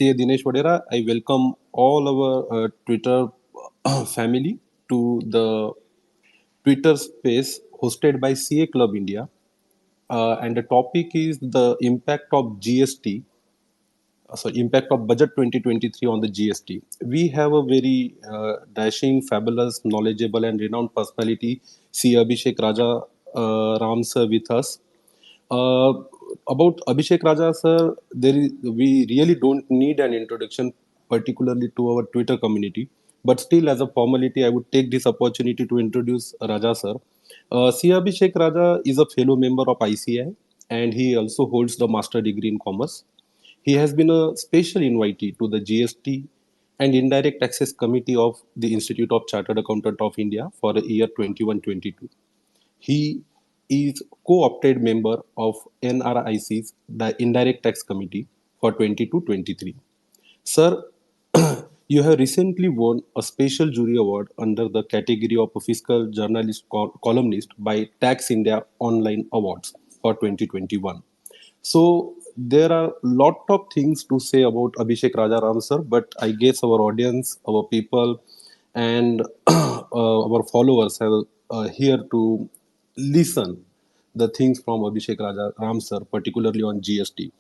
CA Dinesh Wadera. I welcome all our Twitter family to the Twitter space hosted by CA Club India. And the topic is the impact of GST, impact of budget 2023 on the GST. We have a very dashing, fabulous, knowledgeable, and renowned personality, C. Abhishek Raja Ram sir, with us. Uh, about Abhishek Raja sir, we really don't need an introduction, particularly to our Twitter community. But still, as a formality, I would take this opportunity to introduce Raja sir. C. Abhishek Raja is a fellow member of ICI, and he also holds the master degree in commerce. He has been a special invitee to the GST and Indirect Taxes Committee of the Institute of Chartered Accountant of India for the year 21-22. He is co-opted member of NRIC's the Indirect Tax Committee for 22-23. Sir, you have recently won a special jury award under the category of a fiscal journalist columnist by Tax India Online Awards for 2021. So there are lot of things to say about Abhishek Rajaram sir, but I guess our audience, our people, and our followers have here to listen the things from Abhishek Rajaram sir, particularly on GST.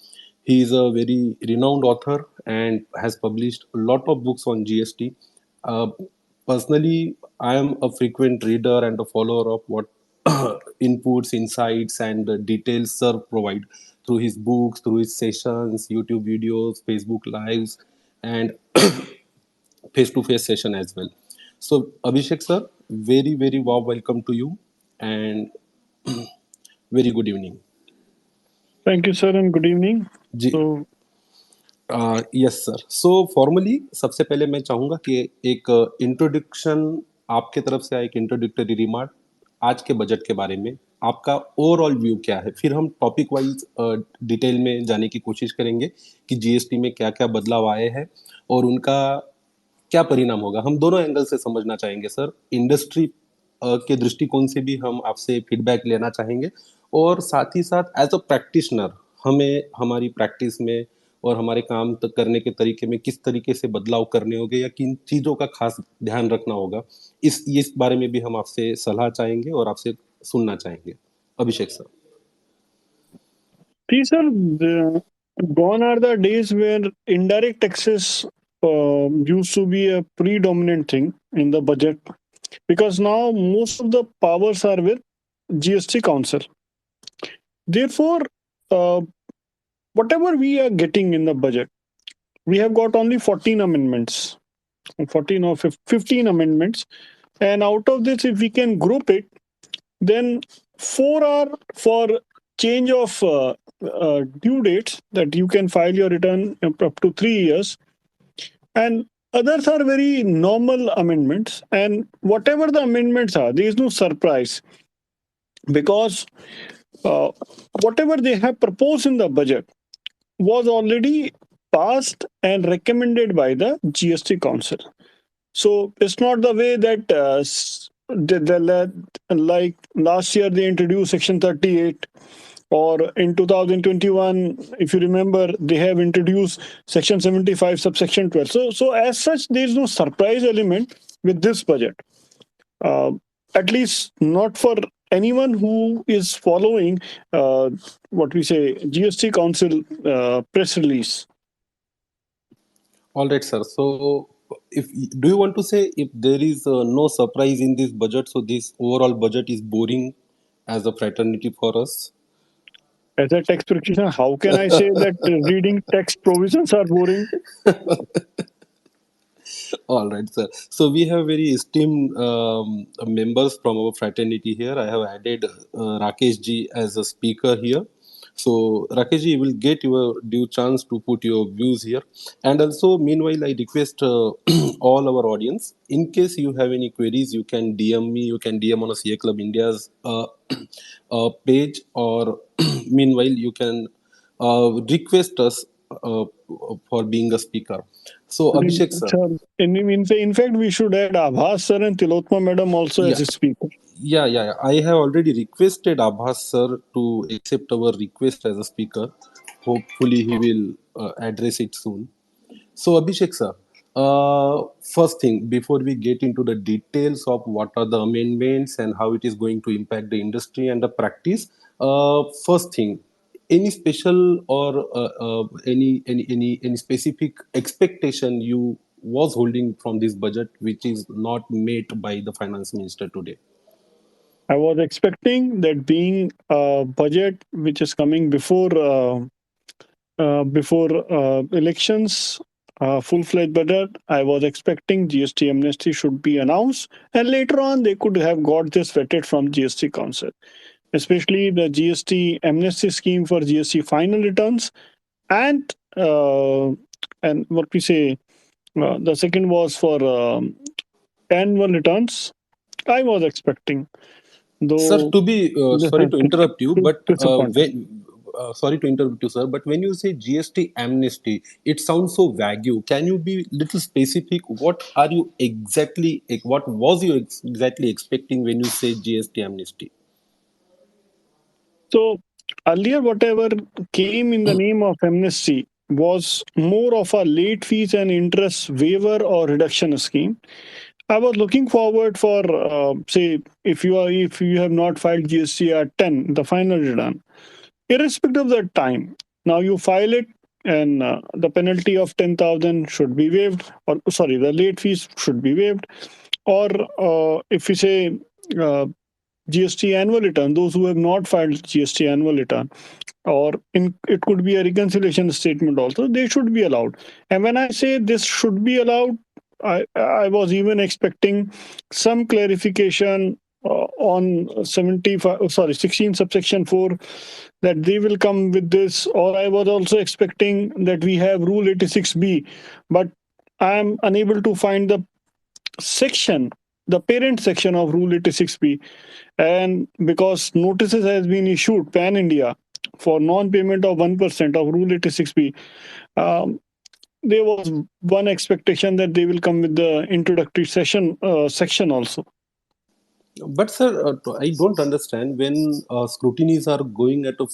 He is a very renowned author and has published a lot of books on GST. Uh, Personally, I am a frequent reader and a follower of what inputs, insights, and details Sir provide through his books, through his sessions, YouTube videos, Facebook lives, and face-to-face session as well. So, Abhishek sir, very very warm welcome to you, and very good evening. Thank you, sir, and good evening. जी So, yes sir. So formally सबसे पहले मैं चाहूंगा कि एक introduction आपके तरफ से एक इंट्रोडक्टरी रिमार्क आज के बजट के बारे में आपका ओवरऑल व्यू क्या है, फिर हम टॉपिक वाइज डिटेल में जाने की कोशिश करेंगे कि जीएसटी में क्या क्या बदलाव आए हैं और उनका क्या परिणाम होगा. हम दोनों एंगल से समझना चाहेंगे सर. इंडस्ट्री के दृष्टिकोण से भी हम आपसे फीडबैक लेना चाहेंगे और साथ ही साथ एज अ प्रैक्टिशनर हमें हमारी प्रैक्टिस में और हमारे काम करने के तरीके में किस तरीके से बदलाव करने होंगे या किन चीज़ों का खास ध्यान रखना होगा, इस बारे में भी हम आपसे सलाह चाहेंगे और आपसे सुनना चाहेंगे. अभिषेक sir. these are gone are the days where indirect taxes used to be a predominant thing in the budget because now most of the powers are with GST Council. Therefore, uh, whatever we are getting in the budget, we have got only 14 amendments, 14 or 15 amendments, and out of this, if we can group it, then four are for change of due dates that you can file your return up to 3 years, and others are very normal amendments. And whatever the amendments are, there is no surprise because uh, whatever they have proposed in the budget was already passed and recommended by the GST Council. So it's not the way that like last year they introduced Section 38, or in 2021, if you remember, they have introduced Section 75, subsection 12. So as such, there is no surprise element with this budget. Uh, at least not for anyone who is following what we say GST Council press release. All right, sir. So, if do you want to say if there is no surprise in this budget, so this overall budget is boring as a fraternity for us? As a tax practitioner, how can I say that reading tax provisions are boring? All right, sir. So we have very esteemed members from our fraternity here. I have added Rakesh ji as a speaker here. So Rakesh ji, you will get your due chance to put your views here. And also, meanwhile, I request all our audience, in case you have any queries, you can DM me. You can DM on a CA Club India's page, or meanwhile, you can request us for being a speaker. So Abhishek sir. Sir, in fact, we should add Abhas sir and Tilotma madam also Yeah, as a speaker. yeah. I have already requested Abhas sir to accept our request as a speaker. Hopefully, he will address it soon. So, Abhishek sir, first thing before we get into the details of what are the amendments and how it is going to impact the industry and the practice, first thing, any special or any specific expectation you was holding from this budget which is not met by the finance minister today? I was expecting that being a budget which is coming before elections, full-fledged budget. I was expecting GST amnesty should be announced, and later on they could have got this vetted from GST Council, especially the GST amnesty scheme for GST final returns, and what we say, the second was for annual returns. I was expecting, Sir, though to be this sorry has to interrupt you, but disappointing. sorry to interrupt you, sir. But when you say GST amnesty, it sounds so vague. Can you be little specific? What are you exactly? What was you exactly expecting when you say GST amnesty? So earlier, whatever came in the name of amnesty was more of a late fees and interest waiver or reduction scheme. I was looking forward for, say, if you have not filed GST at 10, the final return, irrespective of the time. Now you file it, and the penalty of 10,000 should be waived, or sorry, the late fees should be waived. Or if we say GST annual return, those who have not filed GST annual return, or it could be a reconciliation statement also, they should be allowed. And when I say this should be allowed, I was even expecting some clarification on 75, sorry, 16 subsection 4, that they will come with this. Or I was also expecting that we have Rule 86B, but I am unable to find the section, the parent section of Rule 86B. And because notices has been issued pan India for non-payment of 1% of Rule 86B, um, there was one expectation that they will come with the introductory session section also. But sir, I don't understand when scrutinies are going at a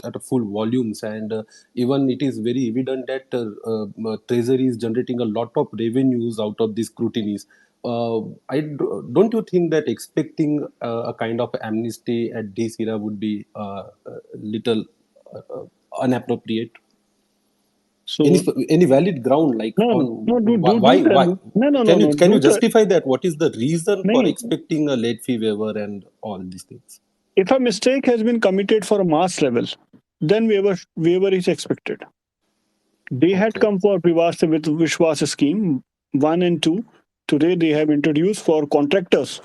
at a full volumes, and even it is very evident that Treasury is generating a lot of revenues out of these scrutinies. Don't you think that expecting a kind of amnesty at this era would be little inappropriate? Any So any valid ground like no, on no, no, why do tell why me. No, no, no, no. can you Do tell. justify that? What is the reason for No, expecting a late fee waiver and all these things? if a mistake has been committed for a mass level, then waiver is expected. They had Okay. come for Vivas with Vishwas scheme 1 and 2. Today they have introduced for contractors.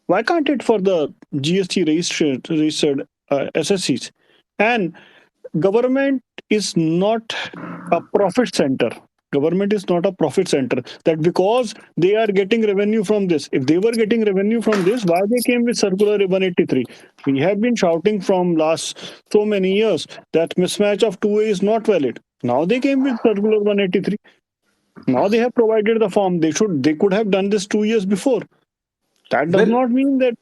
Why can't it for the GST registered SSCs? And government is not a profit center. Government is not a profit center. That because they are getting revenue from this. If they were getting revenue from this, why they came with circular 183? We have been shouting from last so many years that mismatch of 2A is not valid. Now they came with circular 183. Now they have provided the form. They could have done this 2 years before. That does Well, not mean that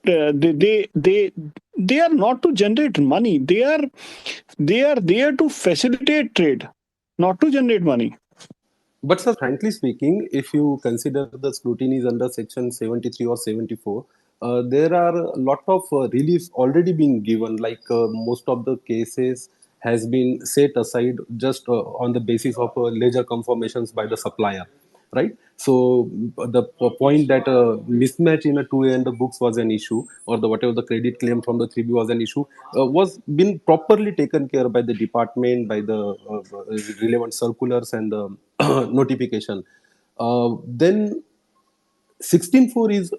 they are not to generate money. They are there to facilitate trade, not to generate money. but sir, frankly speaking, if you consider the scrutinies under Section 73 or 74, there are a lot of reliefs already being given. Like most of the cases has been set aside just on the basis of ledger confirmations by the supplier, right? So the point that mismatch in a 2A and the books was an issue, or the whatever the credit claim from the 3B was an issue, was been properly taken care by the department, by the relevant circulars and the notification. Then 16.4 is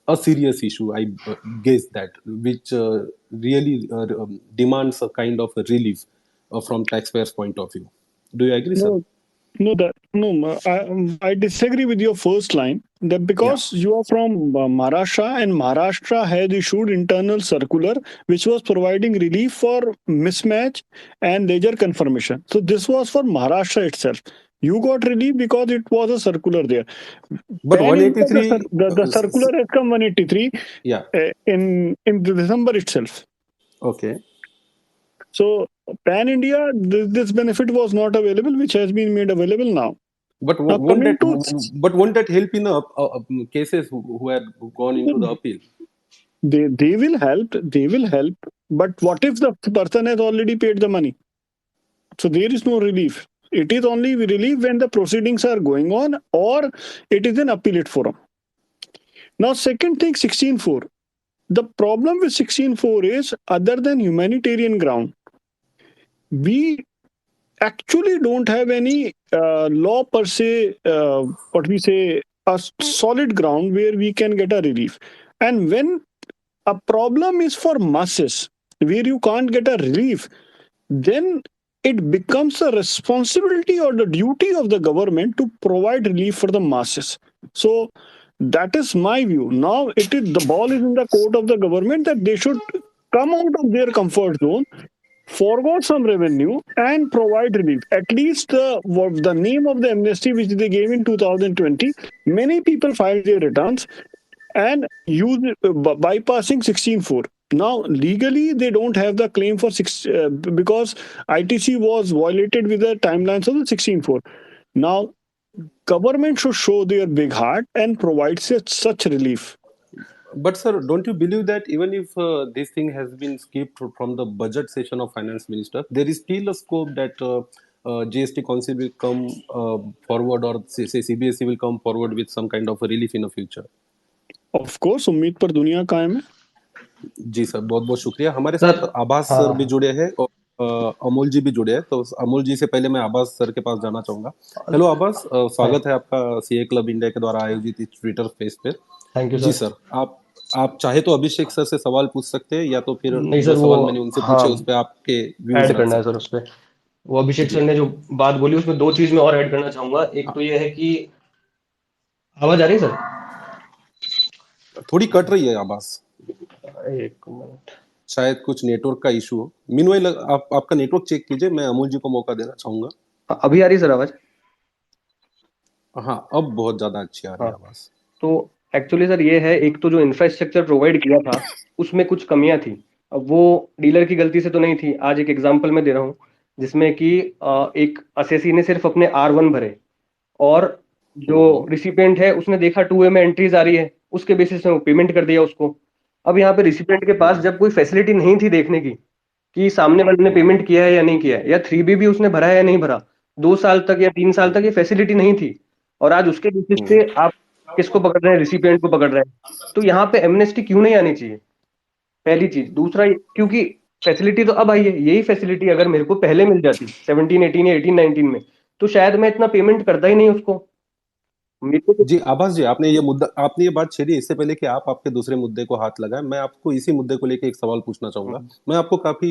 a serious issue, I guess that, which really demands a kind of a relief from taxpayers' point of view. Do you agree, sir? No, I disagree with your first line that Yeah. because you are from Maharashtra, and Maharashtra had issued internal circular which was providing relief for mismatch and ledger confirmation. So this was for Maharashtra itself. You got relief because it was a circular there. But Pan India, 183, the circular has come 183 yeah, in December itself. okay. So pan India, this benefit was not available, which has been made available now. But Now won't coming that to won't that help in cases who had gone into the appeal? they will help, they will help. But what if the person has already paid the money? So there is no relief. It is only relief when the proceedings are going on or it is an appellate forum. Now, second thing, 16.4. The problem with 16.4 is other than humanitarian ground, we actually don't have any law per se, what we say, a solid ground where we can get a relief. And when a problem is for masses, where you can't get a relief, then it becomes a responsibility or the duty of the government to provide relief for the masses. So that is my view. Now it is the ball is in the court of the government that they should come out of their comfort zone, forego some revenue and provide relief. At least the name of the amnesty which they gave in 2020, many people filed their returns and use bypassing 16.4. Now legally they don't have the claim for six because ITC was violated with the timelines of the 16.4. Now government should show their big heart and provide such relief. But sir, don't you believe that even if this thing has been skipped from the budget session of finance minister, there is still a scope that GST Council will come forward, or say CBSE will come forward with some kind of a relief in the future? Of course, उम्मीद पर दुनिया कायम है. जी sir, बहुत बहुत शुक्रिया. हमारे sir साथ आभास सर भी हाँ जुड़े हैं और अमोल जी भी जुड़े हैं. तो अमोल जी से पहले मैं आभास सर के पास जाना चाहूंगा. हेलो आभास, स्वागत है आपका सीए क्लब इंडिया के द्वारा आयोजित इस ट्विटर स्पेस पे. थैंक यू जी सर. सर, आप चाहे तो अभिषेक सर से सवाल पूछ सकते हैं, या तो फिर नहीं जो सर, वो सवाल मैंने उनसे हाँ पूछे उस पे आपके व्यूज ऐड रख करना है सर सकते उस पर. वो अभिषेक हैं. सर जी ने जो बात बोली उसमें दो चीज मैं और ऐड करना चाहूंगा. एक तो ये है कि आवाज आ रही है सर? थोड़ी कट रही है आवाज, एक मिनट. शायद कुछ नेटवर्क का इशू हो. मीनवाइल आप आपका नेटवर्क चेक कीजिए, मैं अमोल जी को मौका देना चाहूंगा. अभी आ रही है सर आवाज? हाँ, अब बहुत ज्यादा अच्छी आ रही हाँ. है आवाज. तो एक्चुअली सर ये है, एक तो जो इंफ्रास्ट्रक्चर प्रोवाइड किया था उसमें कुछ कमियां थी. अब वो डीलर की गलती से तो नहीं थी. आज एक एग्जांपल मैं दे रहा हूँ जिसमें कि एक असेसी ने सिर्फ अपने R1 भरे और जो हम्म, रिसिपिएंट है उसने देखा 2A में एंट्रीज आ रही है, उसके बेसिस में वो पेमेंट कर दिया उसको. अब यहाँ पे रिसिपिएंट के पास हम्म, जब कोई फैसिलिटी नहीं थी देखने की कि सामने वाले ने हम्म, पेमेंट किया है या नहीं किया है, या 3B भी उसने भरा है या नहीं भरा, 2 साल तक या 3 साल तक ये फैसिलिटी नहीं थी, और आज उसके बेसिस हम्म. पे आप किसको पकड़ रहे हैं? रिसिपिएंट को पकड़ रहे हैं. तो यहाँ पे एमनेस्टी क्यों नहीं आनी चाहिए? पहली चीज. दूसरा, क्योंकि फैसिलिटी तो अब आई है, यही फैसिलिटी अगर मेरे को पहले मिल जाती 17-18 या 18-19 में, तो शायद मैं इतना पेमेंट करता ही नहीं उसको. मेरे को तो जी आभास जी, आपने ये बात छेड़ी. इससे पहले कि आप आपके दूसरे मुद्दे को हाथ लगाएं, मैं आपको इसी मुद्दे को लेके एक सवाल पूछना चाहूंगा. हम्म, मैं आपको काफी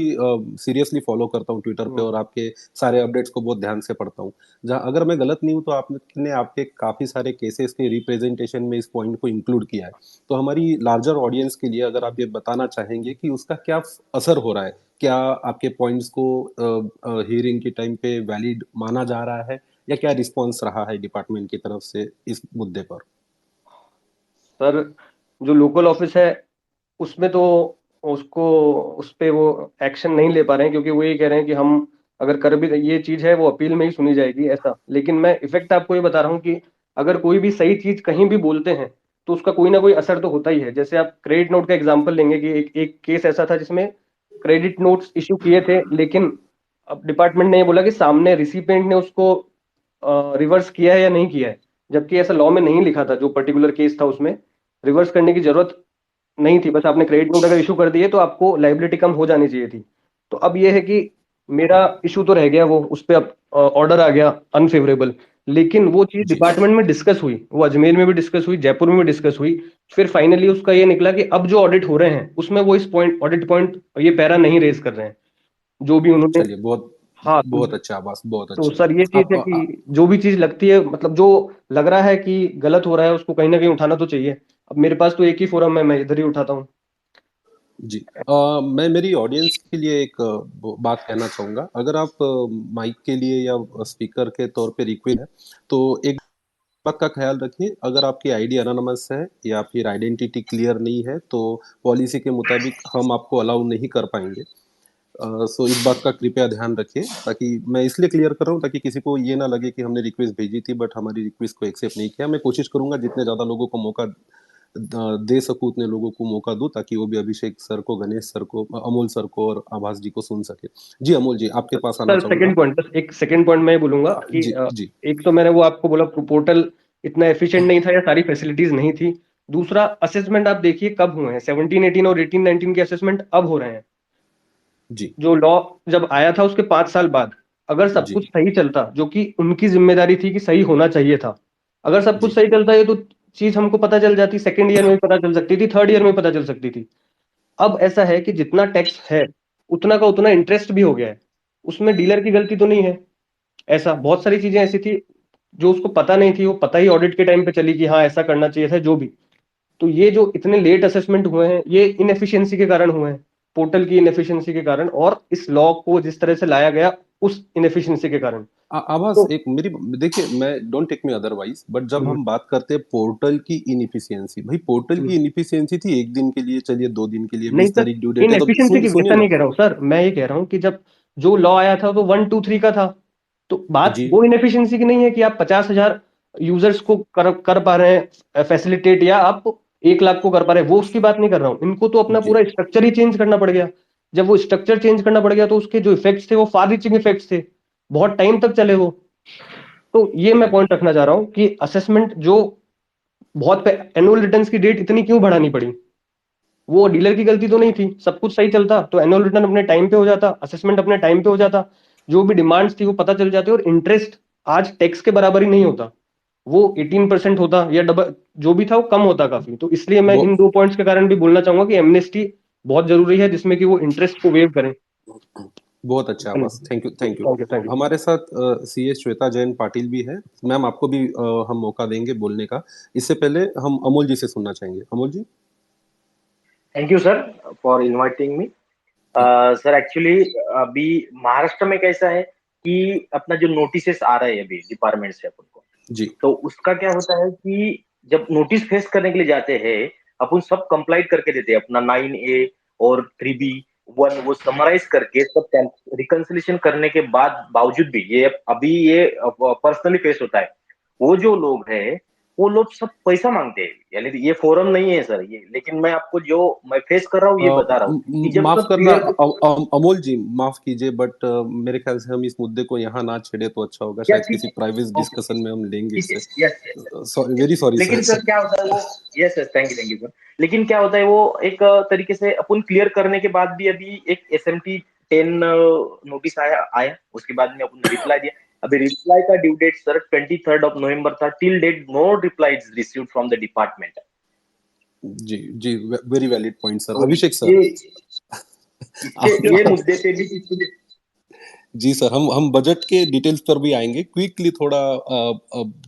सीरियसली फॉलो करता हूं ट्विटर पे, हम्म, और आपके सारे अपडेट्स को बहुत ध्यान से पढ़ता हूं. जहां अगर मैं गलत नहीं हूं तो आपने आपके काफी सारे केसेस के रिप्रेजेंटेशन में इस पॉइंट को इंक्लूड किया है. तो हमारी लार्जर ऑडियंस के लिए अगर आप ये बताना चाहेंगे कि उसका क्या असर हो रहा है, क्या आपके पॉइंट्स को हियरिंग के टाइम पे वैलिड माना जा रहा है, या क्या रिस्पॉन्स रहा है डिपार्टमेंट की तरफ से इस मुद्दे पर? सर जो लोकल ऑफिस है उसमें तो उसको उस पे वो एक्शन नहीं ले पा रहे हैं, क्योंकि वो ये कह रहे हैं कि हम अगर कर भी ये चीज है वो अपील में ही सुनी जाएगी ऐसा. लेकिन मैं इफेक्ट आपको ये बता रहा हूँ कि अगर कोई भी सही चीज कहीं भी बोलते हैं तो उसका कोई ना कोई असर तो होता ही है. जैसे आप क्रेडिट नोट का एग्जांपल लेंगे कि एक केस ऐसा था जिसमें क्रेडिट नोट्स इशू किए थे, लेकिन अब डिपार्टमेंट ने ये बोला कि सामने रिसिपिएंट ने उसको रिवर्स किया है या नहीं किया है, जबकि ऐसा लॉ में नहीं लिखा था. जो पर्टिकुलर केस था उसमें रिवर्स करने की जरूरत नहीं थी, बस आपने क्रेडिट नोट अगर इशू कर दिए तो आपको लाइबिलिटी कम हो जानी चाहिए थी. तो अब ये है कि मेरा इशू तो रह गया, वो उस पर अब ऑर्डर आ गया अनफेवरेबल, लेकिन वो चीज जी डिपार्टमेंट में डिस्कस हुई, वो अजमेर में भी डिस्कस हुई, जयपुर में भी डिस्कस हुई. फिर फाइनली उसका ये निकला कि अब जो ऑडिट हो रहे हैं उसमें वो इस पॉइंट ऑडिट पॉइंट ये पैरा नहीं रेज कर रहे हैं जो भी उन्होंने. चलिए, बहुत हाँ. बहुत अच्छा आवाज, बहुत तो अच्छा. सर ये चीज आप है कि जो भी चीज लगती है, मतलब जो लग रहा है कि गलत हो रहा है उसको कहीं ना कहीं उठाना तो चाहिए. अब मेरे पास तो एक ही फोरम है, मैं इधर ही उठाता हूँ. जी, मैं मेरी ऑडियंस के लिए एक बात कहना चाहूंगा. अगर आप माइक के लिए या स्पीकर के तौर पे रिक्वेस्ट है, तो एक बात का ख्याल रखिए. अगर आपकी आईडी अनोनमस है या फिर आइडेंटिटी क्लियर नहीं है, तो पॉलिसी के मुताबिक हम आपको अलाउ नहीं कर पाएंगे. सो इस बात का कृपया ध्यान रखिए, ताकि मैं इसलिए क्लियर कर रहा हूँ ताकि किसी को ये ना लगे कि हमने रिक्वेस्ट भेजी थी बट हमारी रिक्वेस्ट को एक्सेप्ट नहीं किया। मैं कोशिश करूंगा जितने ज़्यादा लोगों को मौका दे सकूं उतने लोगों को मौका दूं, ताकि वो भी अभिषेक सर को, गणेश सर को, अमोल सर को और आभास जी को सुन सके। जी अमोल जी, आपके पास आना सर चाहूंगा। सेकंड पॉइंट, बस एक सेकंड पॉइंट मैं ये बोलूंगा कि जी जी एक तो मैंने वो आपको बोला पोर्टल इतना एफिशिएंट नहीं था या सारी फैसिलिटीज नहीं थी। दूसरा, असेसमेंट आप देखिए कब हुए हैं, 17 18 और 18 19 के असेसमेंट अब हो रहे हैं। जी जो लॉ जब आया था उसके 5 साल बाद, अगर सब जी कुछ सही चलता, जो कि उनकी जिम्मेदारी थी कि सही होना चाहिए था, अगर सब कुछ जी सही चलता ये तो चीज हमको पता चल जाती, सेकंड ईयर में भी पता चल सकती थी, थर्ड ईयर में पता चल सकती थी। अब ऐसा है कि जितना टैक्स है उतना का उतना इंटरेस्ट भी हो गया है, उसमें डीलर की गलती तो नहीं है। ऐसा बहुत सारी चीजें ऐसी थी जो उसको पता नहीं थी, वो पता ही ऑडिट के टाइम पे चली कि हाँ ऐसा करना चाहिए था जो भी। तो ये जो इतने लेट असेसमेंट हुए हैं ये इनएफिशिएंसी के कारण हुए हैं, पोर्टल की इनएफिशिएंसी के कारण, और इस लॉ को जिस तरह से लाया गया उस इनएफिशिएंसी के कारण। आभास, तो एक मेरी, देखिए मैं don't take me otherwise, but जब हम्म, हम बात करते हैं पोर्टल की इनएफिशिएंसी, भाई पोर्टल हम्म। की इनएफिशिएंसी थी एक दिन के लिए, चलिए 2 दिन के लिए, नहीं 20 तारीख सर, ड्यू डेट है तो इनएफिशिएंसी की सुनिए ऐसा ना। नहीं कह रहा हूँ सर, मैं ये कह रहा हूँ कि जब जो लॉ आया था तो 1 2 3 का था, तो बात जी वो इनएफिशिएंसी की नहीं है कि आप 50,000 यूजर्स को कर पा रहे हैं फैसिलिटेट, या आप 1 लाख को कर पा रहे हैं, वो उसकी बात नहीं कर रहा हूँ। इनको तो अपना जी पूरा स्ट्रक्चर ही चेंज करना पड़ गया। जब वो स्ट्रक्चर चेंज करना पड़ गया तो उसके जो इफेक्ट्स थे वो फार रीचिंग इफेक्ट्स थे, बहुत टाइम तक चले वो। तो ये मैं पॉइंट रखना चाह रहा हूँ कि असेसमेंट जो बहुत, एनुअल रिटर्न्स की डेट इतनी क्यों बढ़ानी पड़ी, वो डीलर की गलती तो नहीं थी, सब कुछ सही चलता तो एनुअल रिटर्न अपने टाइम पे हो जाता, असेसमेंट अपने टाइम पे हो जाता, जो भी डिमांड्स थी वो पता चल जाती, और इंटरेस्ट आज टैक्स के बराबर ही नहीं होता, वो 18% होता या डबल जो भी था वो कम होता काफी। तो इसलिए मैं इन बहुत 2 पॉइंट्स के कारण भी बोलना चाहूंगा कि एमनेस्टी बहुत जरूरी है, जिसमें कि वो इंटरेस्ट को वेव करें। बहुत अच्छा आवाज, thank you thank you. Thank you, thank you. हमारे साथ सी एस श्वेता जैन पाटिल भी है। मैम आपको भी हम मौका देंगे बोलने का। इससे पहले हम अमोल जी से सुनना चाहेंगे। Amol ji. Thank you sir for inviting me. Sir actually अभी महाराष्ट्र में कैसा है कि अपना जो नोटिसेस आ रहे हैं अभी डिपार्टमेंट से अपन को, जी तो उसका क्या होता है कि जब नोटिस फेस करने के लिए जाते हैं अपन सब कंप्लाइट करके देते हैं अपना 9A और 3B1 वो समराइज करके सब रिकंसिलेशन करने के बाद बावजूद भी ये अभी ये पर्सनली फेस होता है। वो जो लोग हैं वो लोग सब पैसा मांगते हैं, यानी ये फोरम नहीं है सर ये, लेकिन मैं आपको जो मैं फेस कर रहा हूँ ये बता रहा हूँ कि जब माफ सब करना क्लियर। अमोल जी, माफ कीजिए बट मेरे ख्याल से हम इस मुद्दे को यहाँ ना छेड़े तो अच्छा होगा, क्या शायद ठीक किसी है, प्राइवेट ओके डिस्कशन में हम लेंगे ठीक है, इससे। Yes yes sorry, yes. Very sorry लेकिन सर। सर क्या होता है वो, yes yes thank you sir. लेकिन क्या होता है वो एक तरीके से अपन क्लियर करने के बाद भी अभी एक SMT 10 नोटिस आया आया उसके बाद में अपन रिप्लाई दिया। अभी रिप्लाई का due date sir 23rd of November था, till date no reply is received from the department. जी जी, वेरी वैलिड पॉइंट सर। तो अभिषेक सर। ये इसके Yes, ये sir. मुद्दे पे भी जी सर, हम बजट के डिटेल्स पर भी आएंगे क्विकली थोड़ा।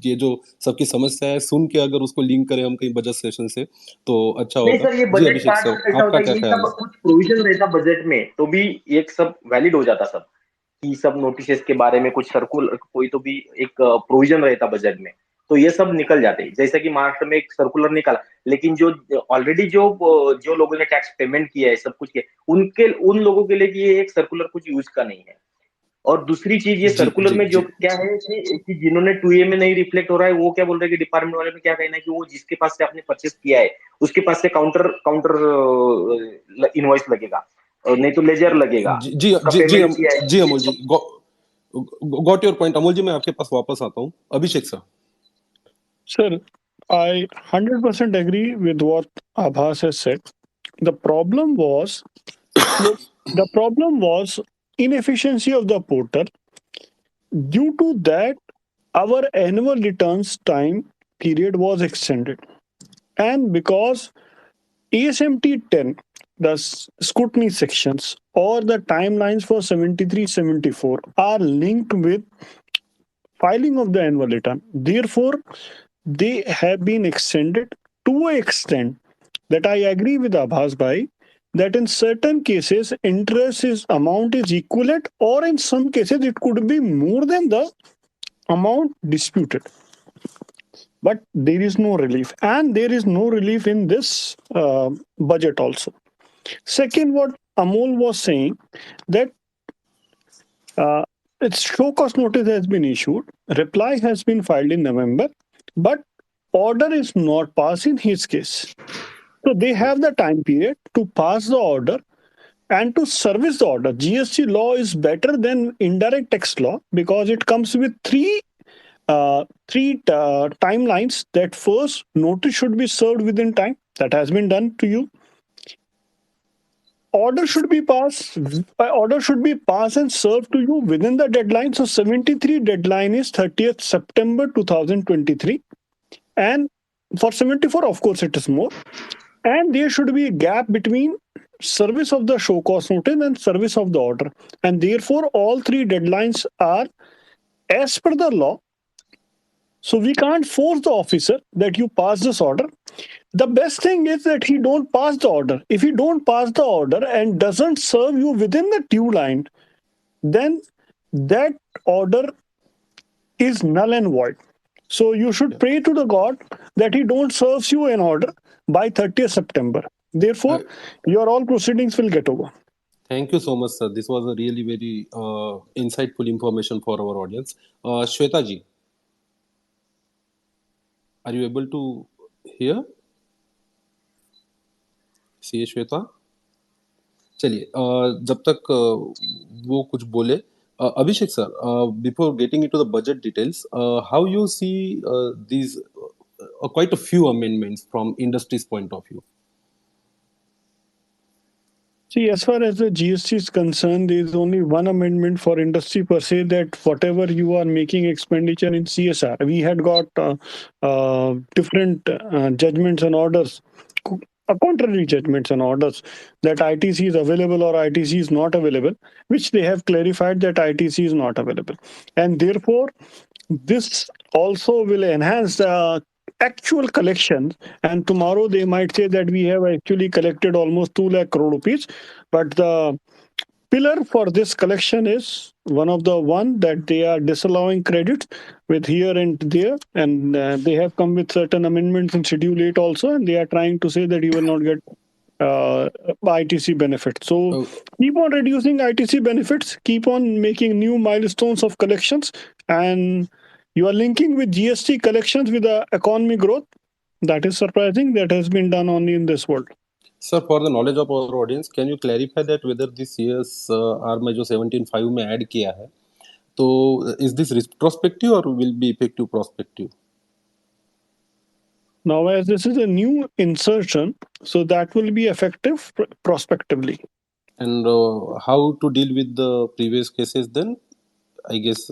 ये जो सबकी समस्या है सुन के अगर उसको लिंक करें हम कहीं बजट सेशन से तो अच्छा नहीं होगा। सर, ये जी बजट अभिषेक पार्ट सर, ऐसा होता आपका है, क्या ये ख्याल सब है? कुछ प्रोविजन रहता बजट में तो भी एक सब वैलिड हो जाता सब, कि सब नोटिस के बारे में कुछ सर्कुलर कोई तो भी एक प्रोविजन रहता बजट में, तो ये सब निकल जाते हैं। जैसे कि महाराष्ट्र में एक सर्कुलर निकाला, लेकिन जो ऑलरेडी जो लोगों ने टैक्स पेमेंट किया है सब कुछ किया उनके उन लोगों के लिए कि ये एक सर्कुलर कुछ यूज का नहीं है। और दूसरी चीज ये जी सर्कुलर जी में जो जी क्या है कि जिन्होंने 2A में नहीं रिफ्लेक्ट हो रहा है वो क्या बोल रहे हैं कि डिपार्टमेंट वाले में क्या कहना है कि वो जिसके पास से आपने परचेस किया है उसके पास से काउंटर काउंटर इनवॉइस लगेगा, और नहीं तो लेजर लगेगा, जी जी उसका जी जी, पेमेंट किया है जी ये अमोल जी, सब। गॉट योर पॉइंट अमोल जी। मैं आपके पास वापस आता हूँ। अभिषेक sir. Sir, I 100% agree with what Abhas has said. The problem was the problem was inefficiency of the portal. Due to that, our annual returns time period was extended. And because ASMT 10, the scrutiny sections or the timelines for 73 74 are linked with filing of the annual return. Therefore, they have been extended to an extent that I agree with Abhas Bhai that in certain cases interest is amount is equivalent or in some cases it could be more than the amount disputed. But there is no relief, and there is no relief in this budget also. Second, what Amol was saying that uh, its show cause notice has been issued, reply has been filed in November, but order is not passed in his case. So they have the time period to pass the order and to service the order. GST law is better than indirect tax law because it comes with three timelines. That first, notice should be served within time. That has been done to you. Order should be passed. Order should be passed and served to you within the deadline. So 73 deadline is 30th September 2023, and for 74, of course, it is more. And there should be a gap between service of the show cause notice and service of the order. And therefore, all three deadlines are as per the law. So we can't force the officer that you pass this order. The best thing is that he don't pass the order. If he don't pass the order and doesn't serve you within the due line, then that order is null and void. So you should pray to the God that he don't serves you an order by 30th September. Therefore, your all proceedings will get over. Thank you so much, sir. This was a really very insightful information for our audience. Shweta ji, are you able to hear? See Shweta चलिए जब तक वो कुछ बोले Abhishek sir before getting into the budget details how you see these quite a few amendments from industry's point of view. See, as far as the GST is concerned, there is only one amendment for industry per se, that whatever you are making expenditure in CSR, we had got different judgments and orders, contrary judgments and orders, that ITC is available or ITC is not available, which they have clarified that ITC is not available. And therefore, this also will enhance the actual collections, and tomorrow they might say that we have actually collected almost 2 lakh crore rupees, but the pillar for this collection is one that they are disallowing credits with here and there, and they have come with certain amendments in Schedule 8 also, and they are trying to say that you will not get ITC benefits. So keep on reducing ITC benefits, keep on making new milestones of collections, and you are linking with GST collections with the economy growth. That is surprising. That has been done only in this world. Sir, for the knowledge of our audience, can you clarify that whether this year's R में जो 17.5 में add किया है, तो is this retrospective or will be effective prospective? Now, as this is a new insertion, so that will be effective prospectively. And how to deal with the previous cases then? I guess.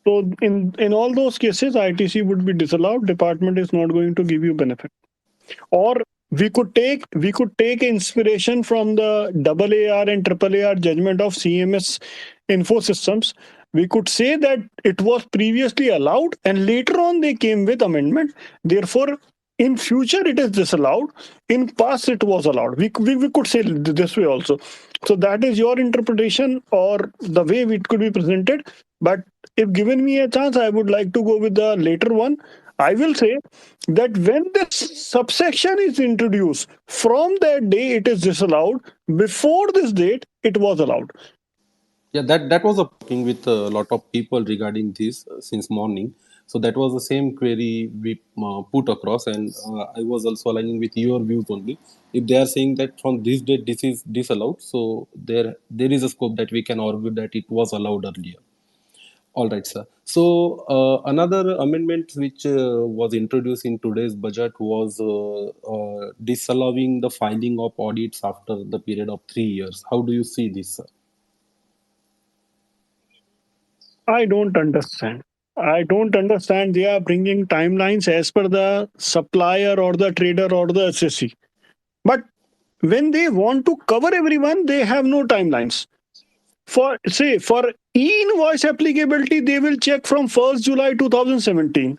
So in all those cases, ITC would be disallowed. Department is not going to give you benefit. Or we could take inspiration from the AAR and AAR judgment of CMS Info Systems. We could say that it was previously allowed and later on they came with amendment. Therefore, in future it is disallowed. In past it was allowed. We could say this way also. So that is your interpretation or the way it could be presented. But if given me a chance, I would like to go with the later one. I will say that when this subsection is introduced, from that day it is disallowed. Before this date, it was allowed. Yeah, that was a talking with a lot of people regarding this since morning. So that was the same query we put across, and I was also aligning with your views only. If they are saying that from this date this is disallowed, so there is a scope that we can argue that it was allowed earlier. All right, sir. So another amendment which was introduced in today's budget was disallowing the filing of audits after the period of 3 years. How do you see this, sir? I don't understand. They are bringing timelines as per the supplier or the trader or the assessee. But when they want to cover everyone, they have no timelines. For e-invoice applicability, they will check from 1st July 2017.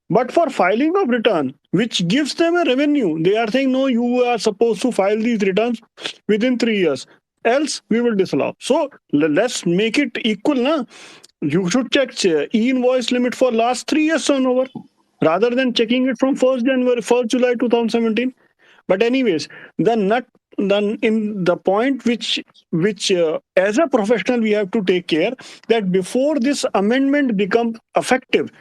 But for filing of return, which gives them a revenue, they are saying, no, you are supposed to file these returns within 3 years. Else, we will disallow. So let's make it equal. Na? You should check e-invoice limit for last 3 years turnover rather than checking it from 1st July 2017. But anyways, the nut in the point which as a professional we have to take care that before this amendment becomes effective,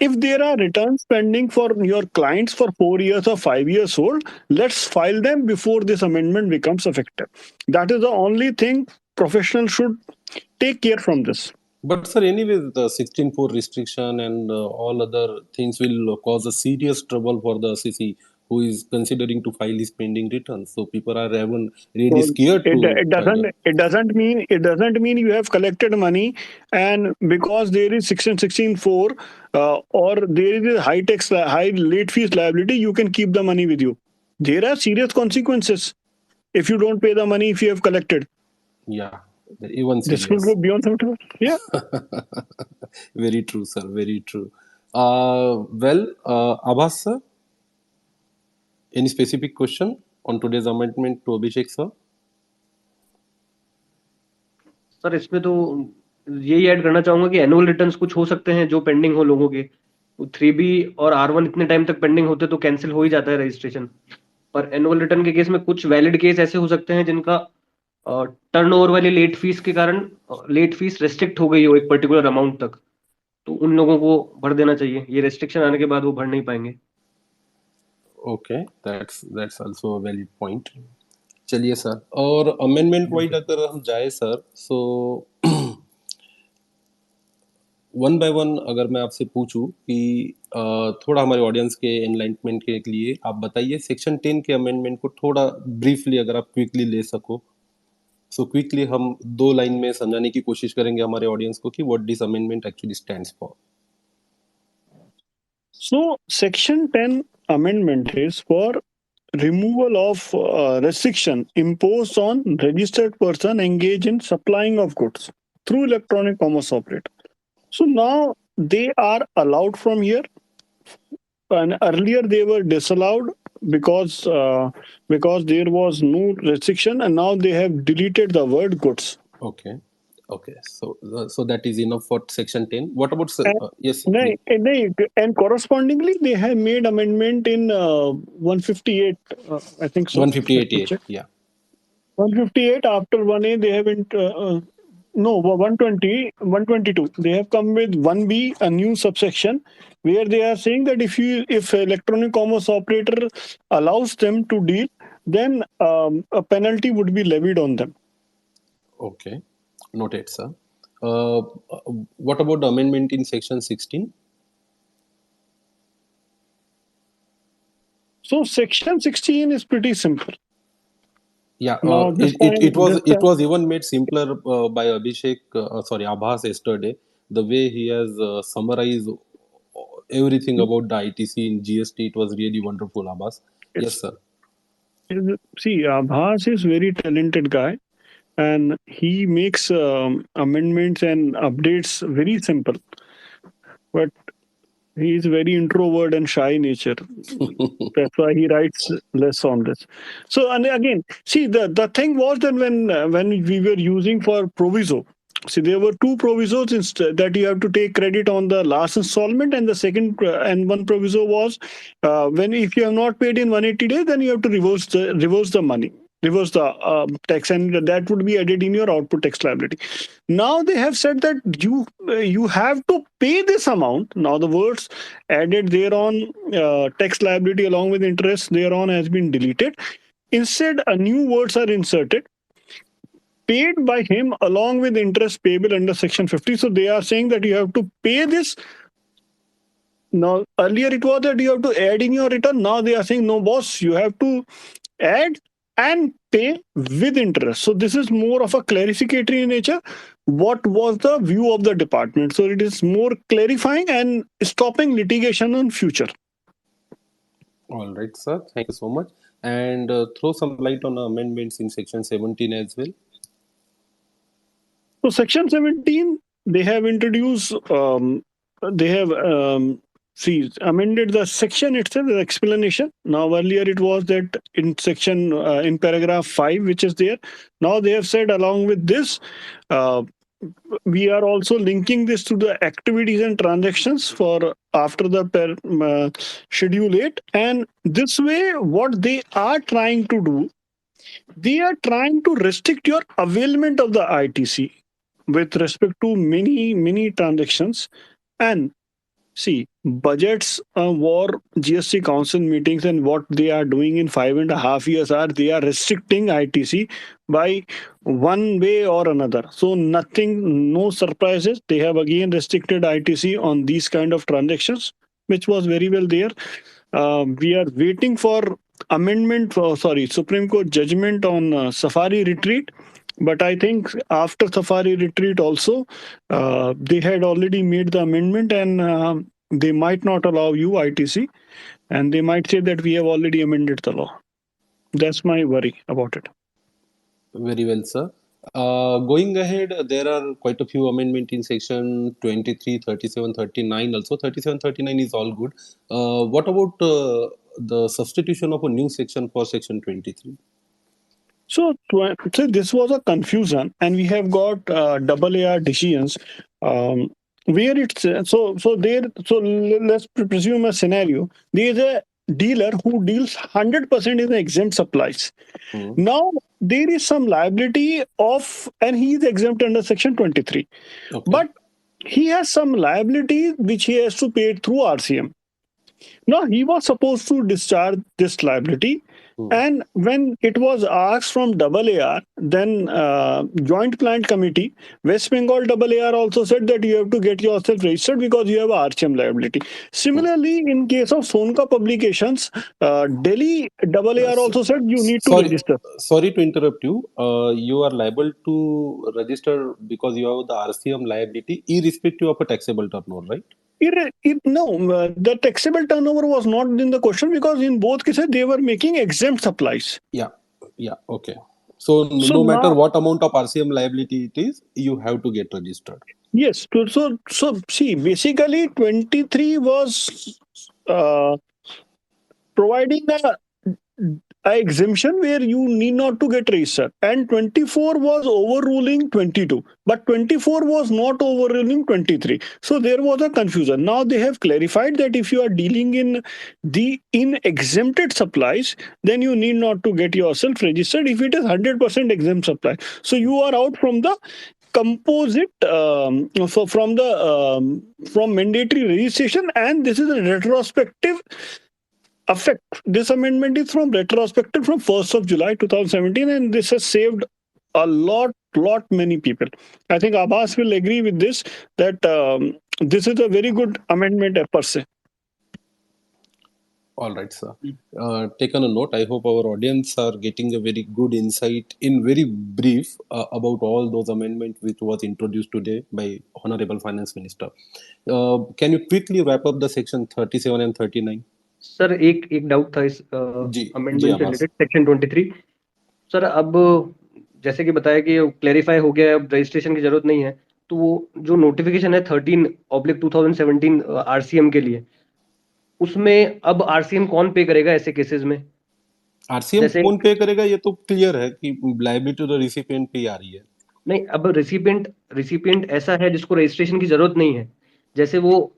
if there are returns pending for your clients for 4 years or 5 years old, let's file them before this amendment becomes effective. That is the only thing professionals should take care from this. But sir, anyway, the 16.4 restriction and all other things will cause a serious trouble for the SEC who is considering to file his pending returns. So people are even really So scared to file it. it doesn't mean you have collected money, and because there is section 16.4 or there is a high late fees liability, you can keep the money with you. There are serious consequences if you don't pay the money if you have collected. Yeah, even This will serious. go beyond 75. Yeah. Very true, sir. Very true. Abbas, sir, any specific question on today's amendment to Abhishek, sir? Sir इसमें तो यही add करना चाहूंगा कि annual returns कुछ हो सकते हैं जो पेंडिंग हो लोगों के, 3B और R1 इतने टाइम तक पेंडिंग होते तो कैंसिल हो ही जाता है रजिस्ट्रेशन। पर एनुअल रिटर्न के केस में कुछ वैलिड केस ऐसे हो सकते हैं जिनका टर्नओवर वाली लेट फीस के कारण लेट फीस रेस्ट्रिक्ट हो गई हो एक पर्टिकुलर अमाउंट तक, तो उन लोगों को भर देना चाहिए। ये रेस्ट्रिक्शन आने के बाद वो भर नहीं पाएंगे। Okay, that's also a valid point. चलिए सर, और अमेंडमेंट वाइज अगर हम जाए sir, so one by one अगर मैं आपसे पूछूं कि थोड़ा हमारे ऑडियंस के एनलाइटमेंट के लिए आप बताइए सेक्शन 10 के अमेंडमेंट को थोड़ा ब्रीफली अगर आप क्विकली ले सको। सो क्विकली हम 2 लाइन में समझाने की कोशिश करेंगे हमारे ऑडियंस को कि what this amendment actually stands for. So section 10 amendment is for removal of restriction imposed on registered person engaged in supplying of goods through electronic commerce operator. So now they are allowed from here, and earlier they were disallowed because there was no restriction, and now they have deleted the word goods. Okay, so that is enough for section 10. What about yes? And correspondingly, they have made amendment in 158. I think so. 158A, yeah. 158 after 1A, they haven't. No, 120, 122. They have come with 1B, a new subsection, where they are saying that if electronic commerce operator allows them to deal, then a penalty would be levied on them. Okay, noted, sir. What about the amendment in section 16? So section 16 is pretty simple. Yeah, it was even made simpler by Abhishek, Abbas yesterday. The way he has summarized everything about the ITC in GST, it was really wonderful, Abbas. Yes, sir. See, Abbas is very talented guy, and he makes amendments and updates very simple. But he is very introvert and shy nature. That's why he writes less on this. So, and again, see, the thing was that when we were using for proviso, see, there were 2 provisos instead that you have to take credit on the last installment, and the second and one proviso was if you have not paid in 180 days, then you have to reverse the money. Reverse the tax, and that would be added in your output tax liability. Now they have said that you have to pay this amount. Now the words added thereon, tax liability along with interest thereon has been deleted. Instead, a new words are inserted. Paid by him along with interest payable under section 50. So they are saying that you have to pay this. Now earlier it was that you have to add in your return. Now they are saying no, boss, you have to add and pay with interest. So this is more of a clarificatory in nature. What was the view of the department? So it is more clarifying and stopping litigation on future. All right, sir. Thank you so much. And throw some light on amendments in section 17 as well. So section 17, they have introduced, amended the section itself, the explanation. Now earlier it was that in section, in paragraph 5, which is there. Now they have said along with this, we are also linking this to the activities and transactions for after the schedule 8. And this way, what they are trying to do They are trying to restrict your availment of the ITC with respect to many transactions. And see, budgets, war, GST Council meetings, and what they are doing in 5.5 years are they are restricting ITC by one way or another. So nothing, no surprises. They have again restricted ITC on these kind of transactions, which was very well there. We are waiting for amendment. Sorry, Supreme Court judgment on Safari retreat. But I think after Safari retreat also, they had already made the amendment, and they might not allow you ITC, and they might say that we have already amended the law. That's my worry about it. Very well, sir. Going ahead, there are quite a few amendment in section 23, 37, 39. Also, 37, 39 is all good. What about the substitution of a new section for section 23? So this was a confusion, and we have got double AR decisions where it's let's presume a scenario. There is a dealer who deals 100% in exempt supplies. Now there is some liability of, and he is exempt under section 23, Okay. but he has some liability which he has to pay through RCM. Now, he was supposed to discharge this liability. And when it was asked from AAR, then Joint Plant Committee, West Bengal AAR also said that you have to get yourself registered because you have a RCM liability. Similarly, in case of Sonka Publications, Delhi AAR also said you need to register. Sorry to interrupt you. You are liable to register because you have the RCM liability, irrespective of a taxable turnover, right? The taxable turnover was not in the question because in both cases they were making exempt supplies. Yeah, okay. So no matter what amount of RCM liability it is, you have to get registered. Yes. So see, basically 23 was providing a exemption where you need not to get registered, and 24 was overruling 22, but 24 was not overruling 23. So there was a confusion. Now they have clarified that if you are dealing in exempted supplies, then you need not to get yourself registered if it is 100% exempt supply. So you are out from the composite from mandatory registration, and this is a retrospective effect. This amendment is from retrospective from 1st of July 2017, and this has saved a lot many people. I think Abbas will agree with this, that this is a very good amendment per se. All right, sir. Taken a note. I hope our audience are getting a very good insight in very brief about all those amendments which was introduced today by Honorable Finance Minister. Can you quickly wrap up the section 37 and 39? Sir एक doubt था इस amendment से related section 23. Sir अब जैसे कि बताया कि clarify हो गया, अब रजिस्ट्रेशन की जरूरत नहीं है, तो वो जो नोटिफिकेशन है 13/2017 आरसीएम के लिए, उसमें अब आरसीएम कौन पे करेगा ऐसे केसेस में? आरसीएम कौन पे करेगा ये तो क्लियर है कि लायबिलिटी तो रिसिपिएंट पे आ रही है. नहीं, अब रिसिपिएंट ऐसा है जिसको रजिस्ट्रेशन की जरूरत नहीं है. जैसे वो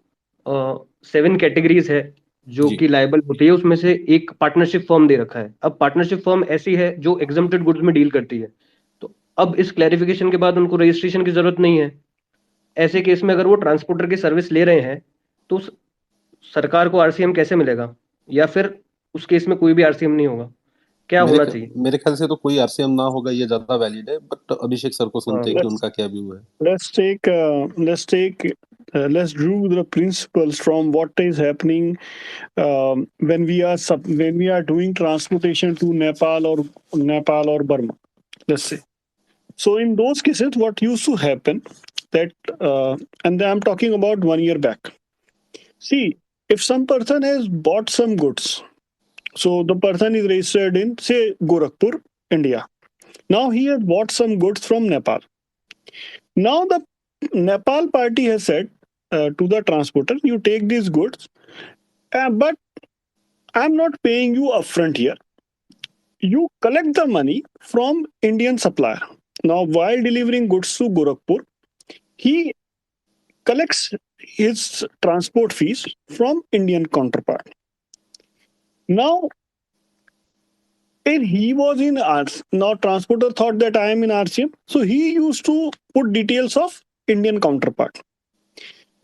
7 कैटेगरीज है जो कि लायबल होती है, उसमें से एक पार्टनरशिप फर्म दे रखा है. अब पार्टनरशिप फर्म ऐसी है जो एग्जम्प्टेड गुड्स में डील करती है, तो अब इस क्लैरिफिकेशन के बाद उनको रजिस्ट्रेशन की जरूरत नहीं है. ऐसे केस में अगर वो ट्रांसपोर्टर की सर्विस ले रहे हैं तो सरकार को आरसीएम कैसे मिलेगा, या फिर उस केस में कोई भी आरसीएम नहीं होगा? क्या होना चाहिए? मेरे ख्याल से तो कोई आरसीएम ना होगा, ये ज्यादा वैलिड है, बट अभिषेक सर को सुनते हैं कि उनका क्या व्यू है. Let's draw the principles from what is happening when we are doing transportation to Nepal or Burma. Let's say. So in those cases, what used to happen that, and I'm talking about 1 year back. See, if some person has bought some goods, so the person is registered in, say, Gorakhpur, India. Now he has bought some goods from Nepal. Now the Nepal party has said to the transporter, you take these goods, but I'm not paying you upfront here. You collect the money from Indian supplier. Now, while delivering goods to Gorakhpur, he collects his transport fees from Indian counterpart. Now, And he was in arts. Now, transporter thought that I am in RCM. So he used to put details of Indian counterpart.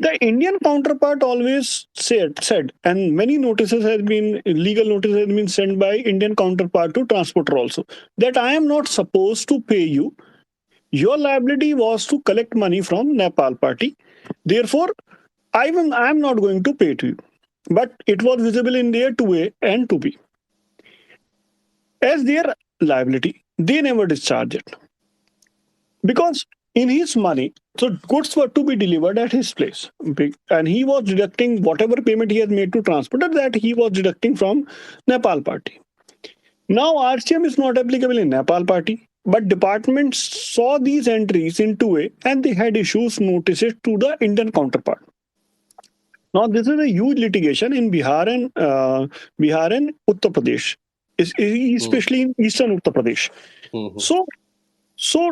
The Indian counterpart always said, and many notices has been, legal notices has been sent by Indian counterpart to transporter also, that I am not supposed to pay you. Your liability was to collect money from Nepal party. Therefore, I am not going to pay to you. But it was visible in their 2A and 2B. As their liability, they never discharge it. Because in his money, so goods were to be delivered at his place. And he was deducting whatever payment he has made to transporter, that he was deducting from Nepal party. Now RCM is not applicable in Nepal party, but departments saw these entries in 2A and they had issues notices to the Indian counterpart. Now this is a huge litigation in Bihar and Uttar Pradesh, especially in eastern Uttar Pradesh. So so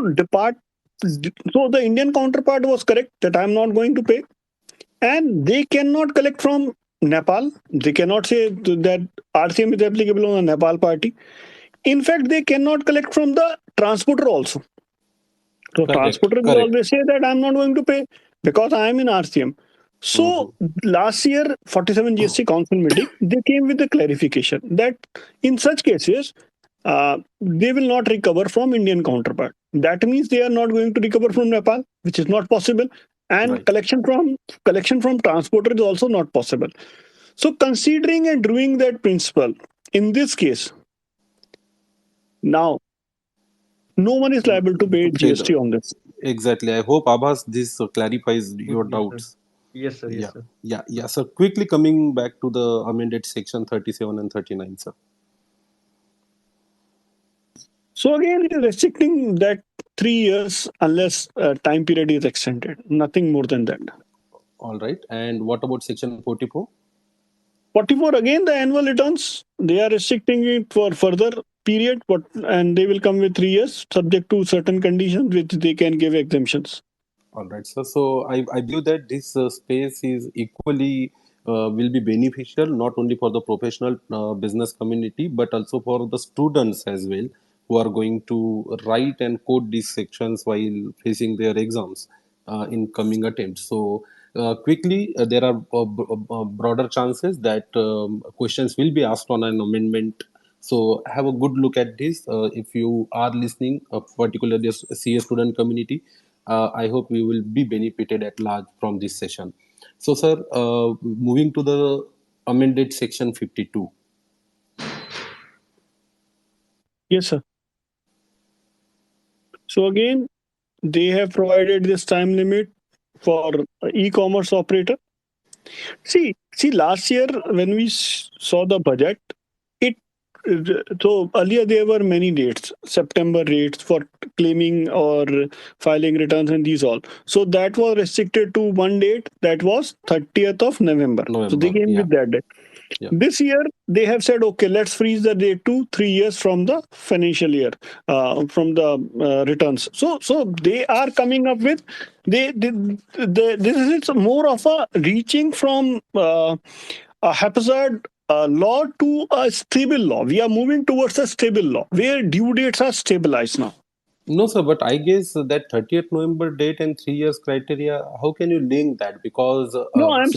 the Indian counterpart was correct that I am not going to pay, and they cannot collect from Nepal. They cannot say that RCM is applicable on a Nepal party. In fact, they cannot collect from the transporter also. So transporter will always say that I'm not going to pay because I am in RCM. So last year, 47 GST Council meeting, they came with a clarification that in such cases, they will not recover from Indian counterpart. That means they are not going to recover from Nepal, which is not possible, and collection from transporter is also not possible. So considering and doing that principle, in this case, now no one is liable to pay GST on this. Exactly. I hope Abbas this clarifies your doubts. Yes, sir. Yes, sir. Yeah. So quickly coming back to the amended section 37 and 39, sir. So again, it is restricting that 3 years unless time period is extended. Nothing more than that. All right. And what about section 44? 44, again, the annual returns, they are restricting it for further period, and they will come with 3 years, subject to certain conditions which they can give exemptions. All right, sir. So I believe that this space is equally will be beneficial not only for the professional business community but also for the students as well who are going to write and code these sections while facing their exams in coming attempts. So quickly, there are broader chances that questions will be asked on an amendment. So have a good look at this. If you are listening, particularly the CA student community, I hope we will be benefited at large from this session. So, sir, moving to the amended section 52. Yes, sir. So again, they have provided this time limit for e-commerce operator. See, last year when we saw the budget, so earlier there were many dates, September dates for claiming or filing returns and these all. So that was restricted to one date, that was 30th of November. So they came with that date. Yeah. This year they have said, okay, let's freeze the date to 3 years from the financial year, from the returns. So they are coming up with this is more of a reaching from a haphazard law to a stable law. We are moving towards a stable law where due dates are stabilized now. No, sir, but I guess that 30th November date and 3 years criteria, how can you link that? Because no, I'm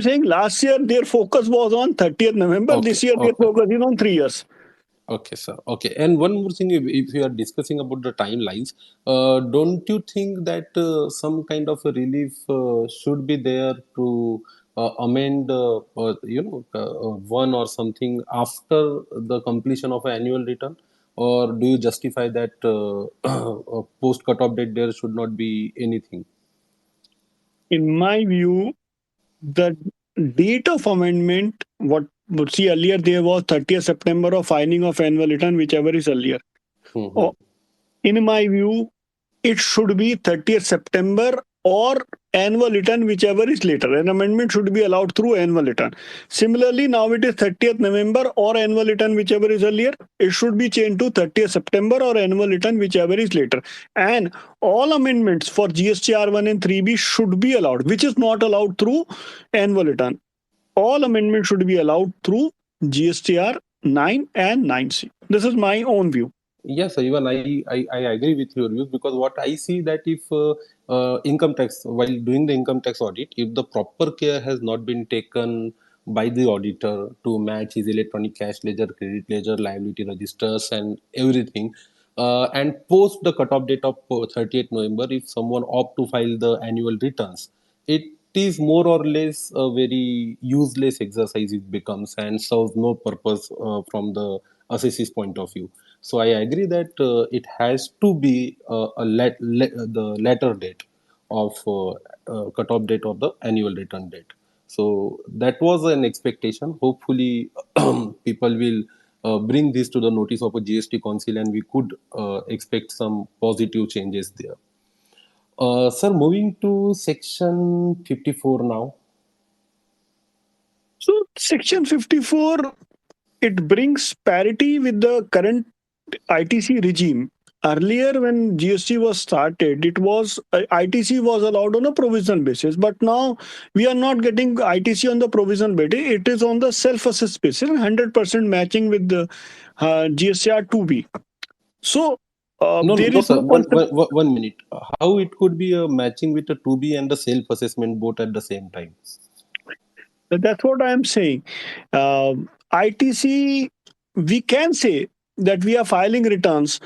saying last year their focus was on 30th November. Okay, this year their focus is on 3 years. Okay, sir. Okay, and one more thing, if you are discussing about the timelines, don't you think that some kind of a relief should be there to amend, one or something after the completion of an annual return? Or do you justify that post cutoff date there should not be anything? In my view, the date of amendment, earlier there was 30th September of filing of annual return, whichever is earlier. In my view, it should be 30th September or annual return, whichever is later. An amendment should be allowed through annual return. Similarly, now it is 30th November or annual return, whichever is earlier. It should be changed to 30th September or annual return, whichever is later. And all amendments for GST R1 and 3B should be allowed, which is not allowed through annual return. All amendments should be allowed through GSTR 9 and 9C. This is my own view. Yes, even I agree with your views, because what I see that if income tax, while doing the income tax audit, if the proper care has not been taken by the auditor to match his electronic cash ledger, credit ledger, liability registers, and everything, and post the cutoff date of 30th November, if someone opt to file the annual returns, it is more or less a very useless exercise it becomes, and serves no purpose from the assessor's point of view. So I agree that it has to be the latter date of cutoff date of the annual return date. So that was an expectation. Hopefully, people will bring this to the notice of a GST Council, and we could expect some positive changes there. Sir, moving to section 54 now. So Section 54, it brings parity with the current ITC regime. Earlier, when GST was started, it was ITC was allowed on a provisional basis, but now we are not getting ITC on the provisional basis. It is on the self-assessed basis, 100% matching with the GSTR 2B. So No, there no, is sir. no concept. 1 minute. How it could be a matching with a 2B and the self-assessment both at the same time? That's what I am saying. ITC, we can say that we are filing returns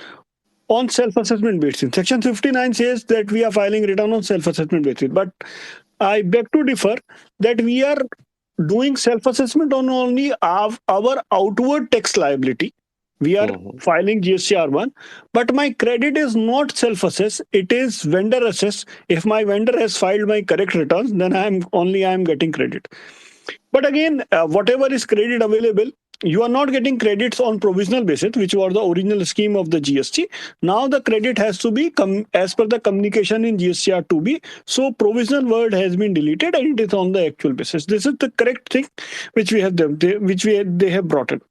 on self-assessment basis. Section 59 says that we are filing return on self-assessment basis. But I beg to differ that we are doing self-assessment on only our outward tax liability. We are filing GSTR1, but my credit is not self-assessed. It is vendor assessed. If my vendor has filed my correct returns, then I am getting credit. But again, whatever is credit available, you are not getting credits on provisional basis, which was the original scheme of the GST. Now the credit has to be as per the communication in GSTR 2B. So provisional word has been deleted and it is on the actual basis. This is the correct thing which we have they have brought in.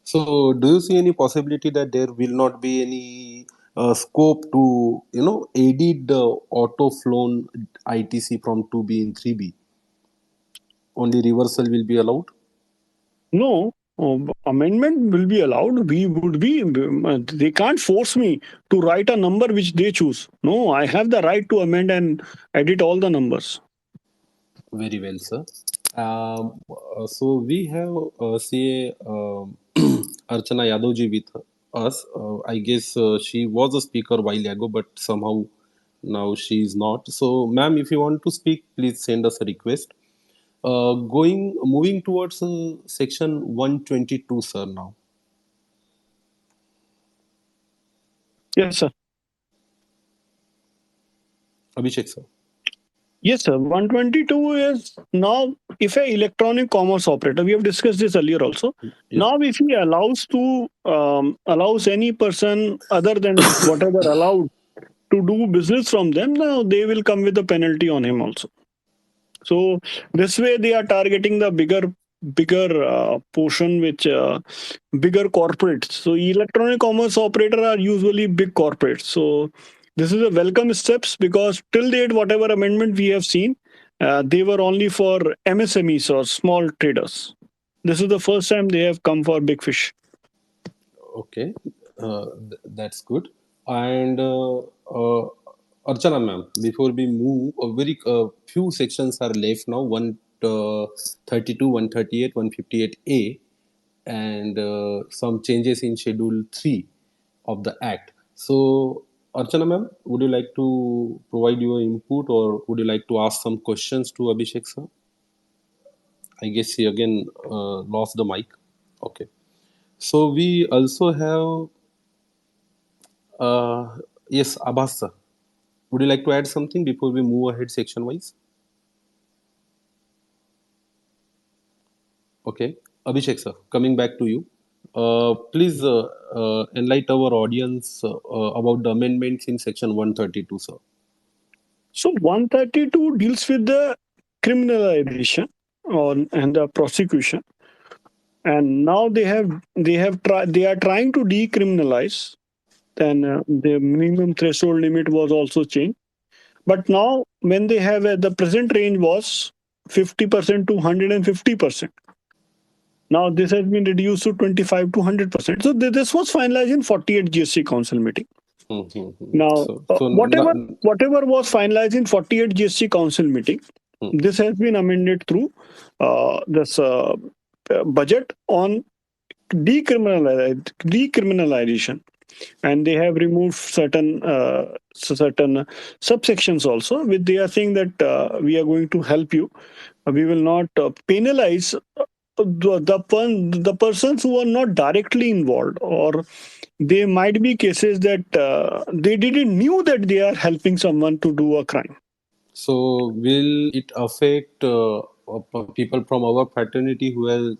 So, do you see any possibility that there will not be any scope to, edit the auto flown ITC from 2B in 3B? Only reversal will be allowed? No, amendment will be allowed. We would be, they can't force me to write a number which they choose. No, I have the right to amend and edit all the numbers. Very well, sir. So we have CA Archana Yadavji with us. I guess she was a speaker a while ago, but somehow now she is not. So, ma'am, if you want to speak, please send us a request. Moving towards section 122, sir. Now, Yes, sir. Abhishek, sir. Yes, sir. 122 is now if a electronic commerce operator, we have discussed this earlier also. Yeah. Now, if he allows any person other than whatever allowed to do business from them, now they will come with a penalty on him also. So this way they are targeting the bigger portion, which bigger corporates. So electronic commerce operator are usually big corporates. So this is a welcome steps, because till date whatever amendment we have seen, they were only for MSMEs or small traders. This is the first time they have come for big fish. Okay, that's good. And Archana, ma'am, before we move, a very few sections are left now: 132, 138, 158A, and some changes in Schedule 3 of the Act. So, Archana, ma'am, would you like to provide your input, or would you like to ask some questions to Abhishek, sir? I guess he again lost the mic. Okay. So we also have yes, Abbas sir. Would you like to add something before we move ahead section wise? Okay, Abhishek sir, coming back to you. Please enlighten our audience about the amendments in section 132, sir. So 132 deals with the criminalization and the prosecution, and now they are trying to decriminalize. Then the minimum threshold limit was also changed. But now, when they have the present range was 50% to 150%. Now this has been reduced to 25 to 100%. So this was finalized in 48 GST Council meeting. Now, whatever was finalized in 48 GST Council meeting, this has been amended through this budget on decriminalization, and they have removed certain subsections also. Which they are saying that we are going to help you. We will not penalize the persons who are not directly involved, or there might be cases that they didn't knew that they are helping someone to do a crime. So will it affect people from our fraternity who have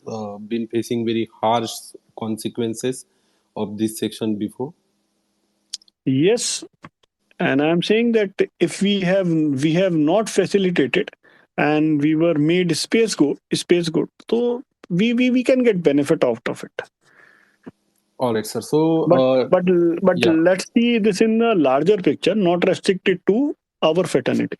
been facing very harsh consequences of this section before? Yes, and I'm saying that if we have not facilitated and we were made scapegoat, so we can get benefit out of it. All right, sir. So, but yeah. let's see this in a larger picture, not restricted to our fraternity.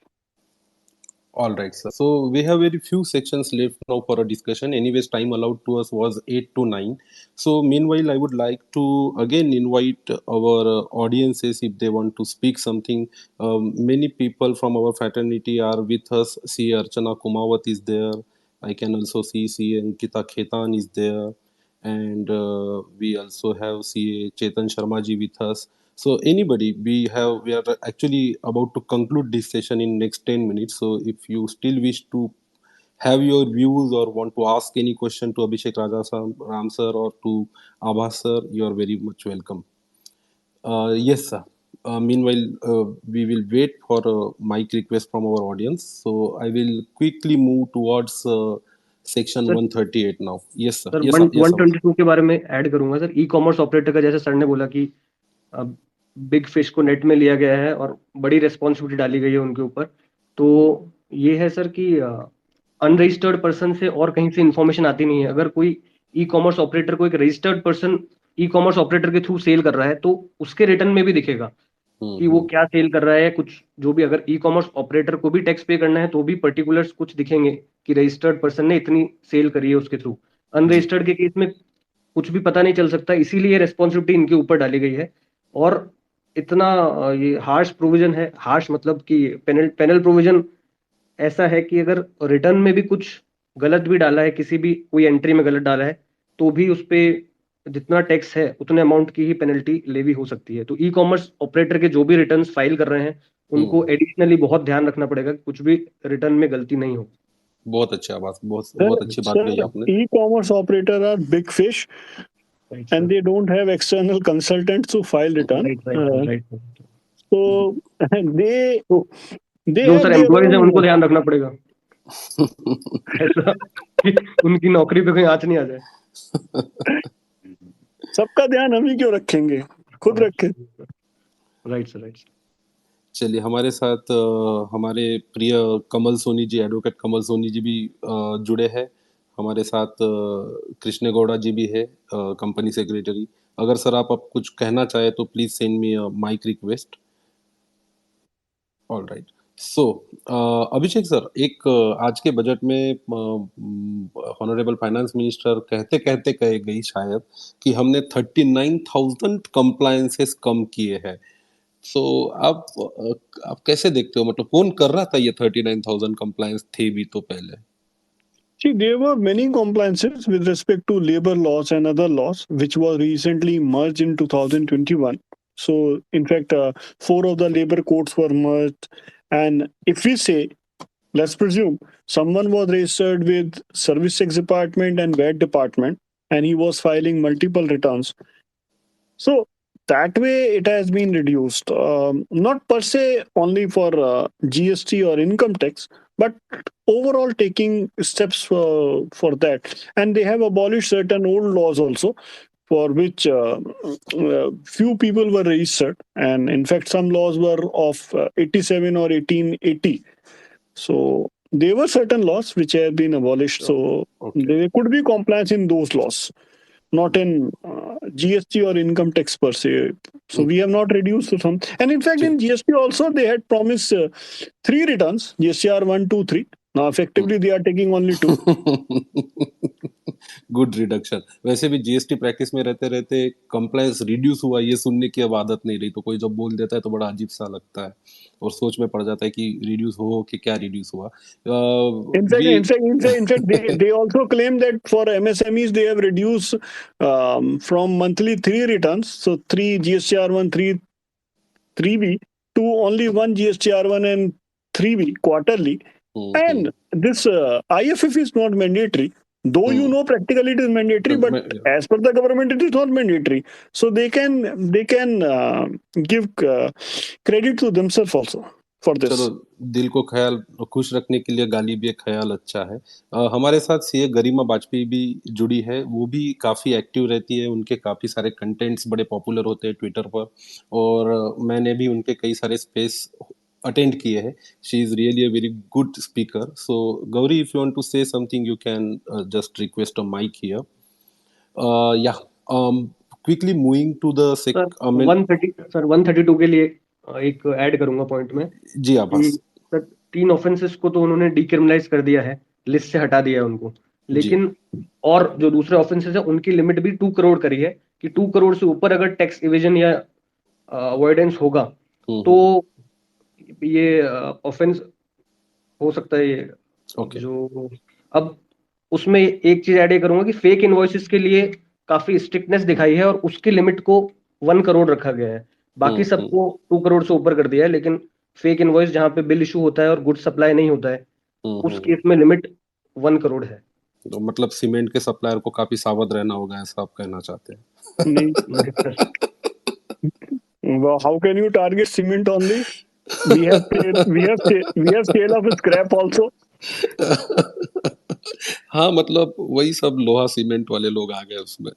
All right, sir. So we have very few sections left now for a discussion. Anyways, time allowed to us was 8 to 9. So meanwhile, I would like to again invite our audiences if they want to speak something. Many people from our fraternity are with us. C. Archana Kumawat is there. I can also see C. Ankita Khetan is there. And we also have C. Chetan Sharma ji with us. So anybody, we are actually about to conclude this session in next 10 minutes. So if you still wish to have your views or want to ask any question to Abhishek Ram sir or to Abha sir, you are very much welcome. Yes, sir. Meanwhile, we will wait for a mic request from our audience. So I will quickly move towards section 138 now. Yes, sir. Sir, yes, 122 के बारे में add करूंगा sir. E commerce operator का, जैसे sir ने बोला कि big fish को नेट में लिया गया है और बड़ी रेस्पॉन्सिबिलिटी डाली गई है उनके ऊपर. तो ये है सर कि अनरजिस्टर्ड पर्सन से और कहीं से इंफॉर्मेशन आती नहीं है. अगर कोई ई कॉमर्स ऑपरेटर को एक registered person e commerce operator के थ्रू सेल कर रहा है, तो उसके रिटर्न में भी दिखेगा कि वो क्या सेल कर रहा है. कुछ जो भी, अगर ई कॉमर्स ऑपरेटर को भी टैक्स पे करना है तो भी पर्टिकुलर्स कुछ दिखेंगे कि रजिस्टर्ड पर्सन ने इतनी सेल करी है उसके थ्रू. अनरजिस्टर्ड के केस में कुछ भी पता नहीं चल सकता, इसीलिए रिस्पॉन्सिबिलिटी इनके ऊपर डाली गई है. और इतना ये हार्श प्रोविजन है. हार्श मतलब कि पेनल प्रोविजन ऐसा है कि अगर रिटर्न में भी कुछ गलत भी डाला है, किसी भी कोई एंट्री में गलत डाला है, तो भी उस पे जितना टैक्स है उतने अमाउंट की ही पेनल्टी लेवी हो सकती है. तो ई कॉमर्स ऑपरेटर के जो भी रिटर्न फाइल कर रहे हैं, उनको एडिशनली बहुत ध्यान रखना पड़ेगा कि कुछ भी रिटर्न में गलती नहीं हो. बहुत अच्छा बात, बहुत अच्छी बात कही आपने. Ecommerce operator are big fish and they don't have external consultants to file return. Right. So they जो सर एम्प्लॉइज है उनको ध्यान रखना पड़ेगा ऐसा कि उनकी नौकरी पे कोई आंच नहीं आ जाए. सबका ध्यान हम ही क्यों रखेंगे, खुद रखें. Right sir. चलिए, हमारे साथ हमारे प्रिय कमल सोनी जी, एडवोकेट कमल सोनी जी भी जुड़े हैं. हमारे साथ कृष्ण गौड़ा जी भी है, कंपनी सेक्रेटरी. अगर सर आप कुछ कहना चाहे तो please send me mic request. All right. So Abhishek sir, एक आज के बजट में ऑनरेबल फाइनेंस मिनिस्टर कहते कहते कह गई शायद कि हमने 39,000 कंप्लायंसेस कम किए हैं. सो आप कैसे देखते हो, मतलब कौन कर रहा था ये 39,000 कंप्लायंस थे भी तो पहले? See, there were many compliances with respect to labor laws and other laws, which was recently merged in 2021. So, in fact, 4 of the labor codes were merged. And if we say, let's presume someone was registered with Service Tax Department and VAT Department, and he was filing multiple returns. So, that way it has been reduced, not per se only for GST or income tax, but overall taking steps for that. And they have abolished certain old laws also, for which few people were registered. And in fact, some laws were of 87 or 1880. So there were certain laws which have been abolished. So there could be compliance in those laws, not in GST or income tax per se. So we have not reduced to some. And in fact, in GST also, they had promised 3 returns, GSTR 1, 2, 3. Now, effectively, they are taking only 2. Good reduction. वैसे भी GST practice में रहते रहते compliance reduce हुआ ये सुनने की अब आदत नहीं रही, तो कोई जब बोल देता है तो बड़ा अजीब सा लगता है और सोच में पड़ जाता है कि रिड्यूस हो कि क्या रिड्यूस हुआ। We In fact, they also claim that for MSMEs they have reduced from monthly 3 returns, so 3 GSTR1, 3B, to only 1 GSTR1 and 3B quarterly. And this IFF is not mandatory, though practically it is mandatory, but as per the government it is not mandatory. So they can give credit to themselves also for this. चलो, दिल को ख्याल खुश रखने के लिए गाली भी एक ख्याल अच्छा है। हमारे साथ सीए गरिमा वाजपेयी भी जुड़ी है, वो भी काफ़ी एक्टिव रहती है, उनके काफ़ी सारे कंटेंट्स बड़े पॉपुलर होते हैं ट्विटर पर, और मैंने भी उनके कई सारे स्पेस अटेंड किए हैं। She is really a very good speaker. So Gauri, if you want to say something you can just request a mic here. या quickly moving to the sir 132 के लिए एक ऐड करूंगा पॉइंट में जी कि आभास सर 3 ऑफेंसेस को तो उन्होंने डिक्रिमिनलाइज कर दिया है, लिस्ट से हटा दिया है उनको, जी। लेकिन और जो दूसरे ऑफेंसेस है उनकी लिमिट भी 2 करोड़ करी है कि 2 करोड़ से ऊपर अगर टैक्स इवेजन या अवॉइडेंस होगा तो ये ऑफेंस हो सकता है। ये ओके। जो अब उसमें एक चीज ऐड करूंगा कि फेक इनवॉइसेस के लिए काफी स्ट्रिक्टनेस दिखाई है और उसकी लिमिट को 1 करोड़ रखा गया है, बाकी सबको 2 करोड़ से ऊपर कर दिया है, लेकिन फेक इनवॉइस जहां पे बिल इशू होता है और गुड सप्लाई नहीं होता है उस केस में लिमिट 1 करोड़ है। तो मतलब सीमेंट के सप्लायर को काफी सावध रहना होगा, ऐसा आप कहना चाहते हैं? नहीं sir, how can you target cement only? We have sale of scrap also. हाँ, मतलब वही सब लोहा सीमेंट वाले लोग आ गए उसमें।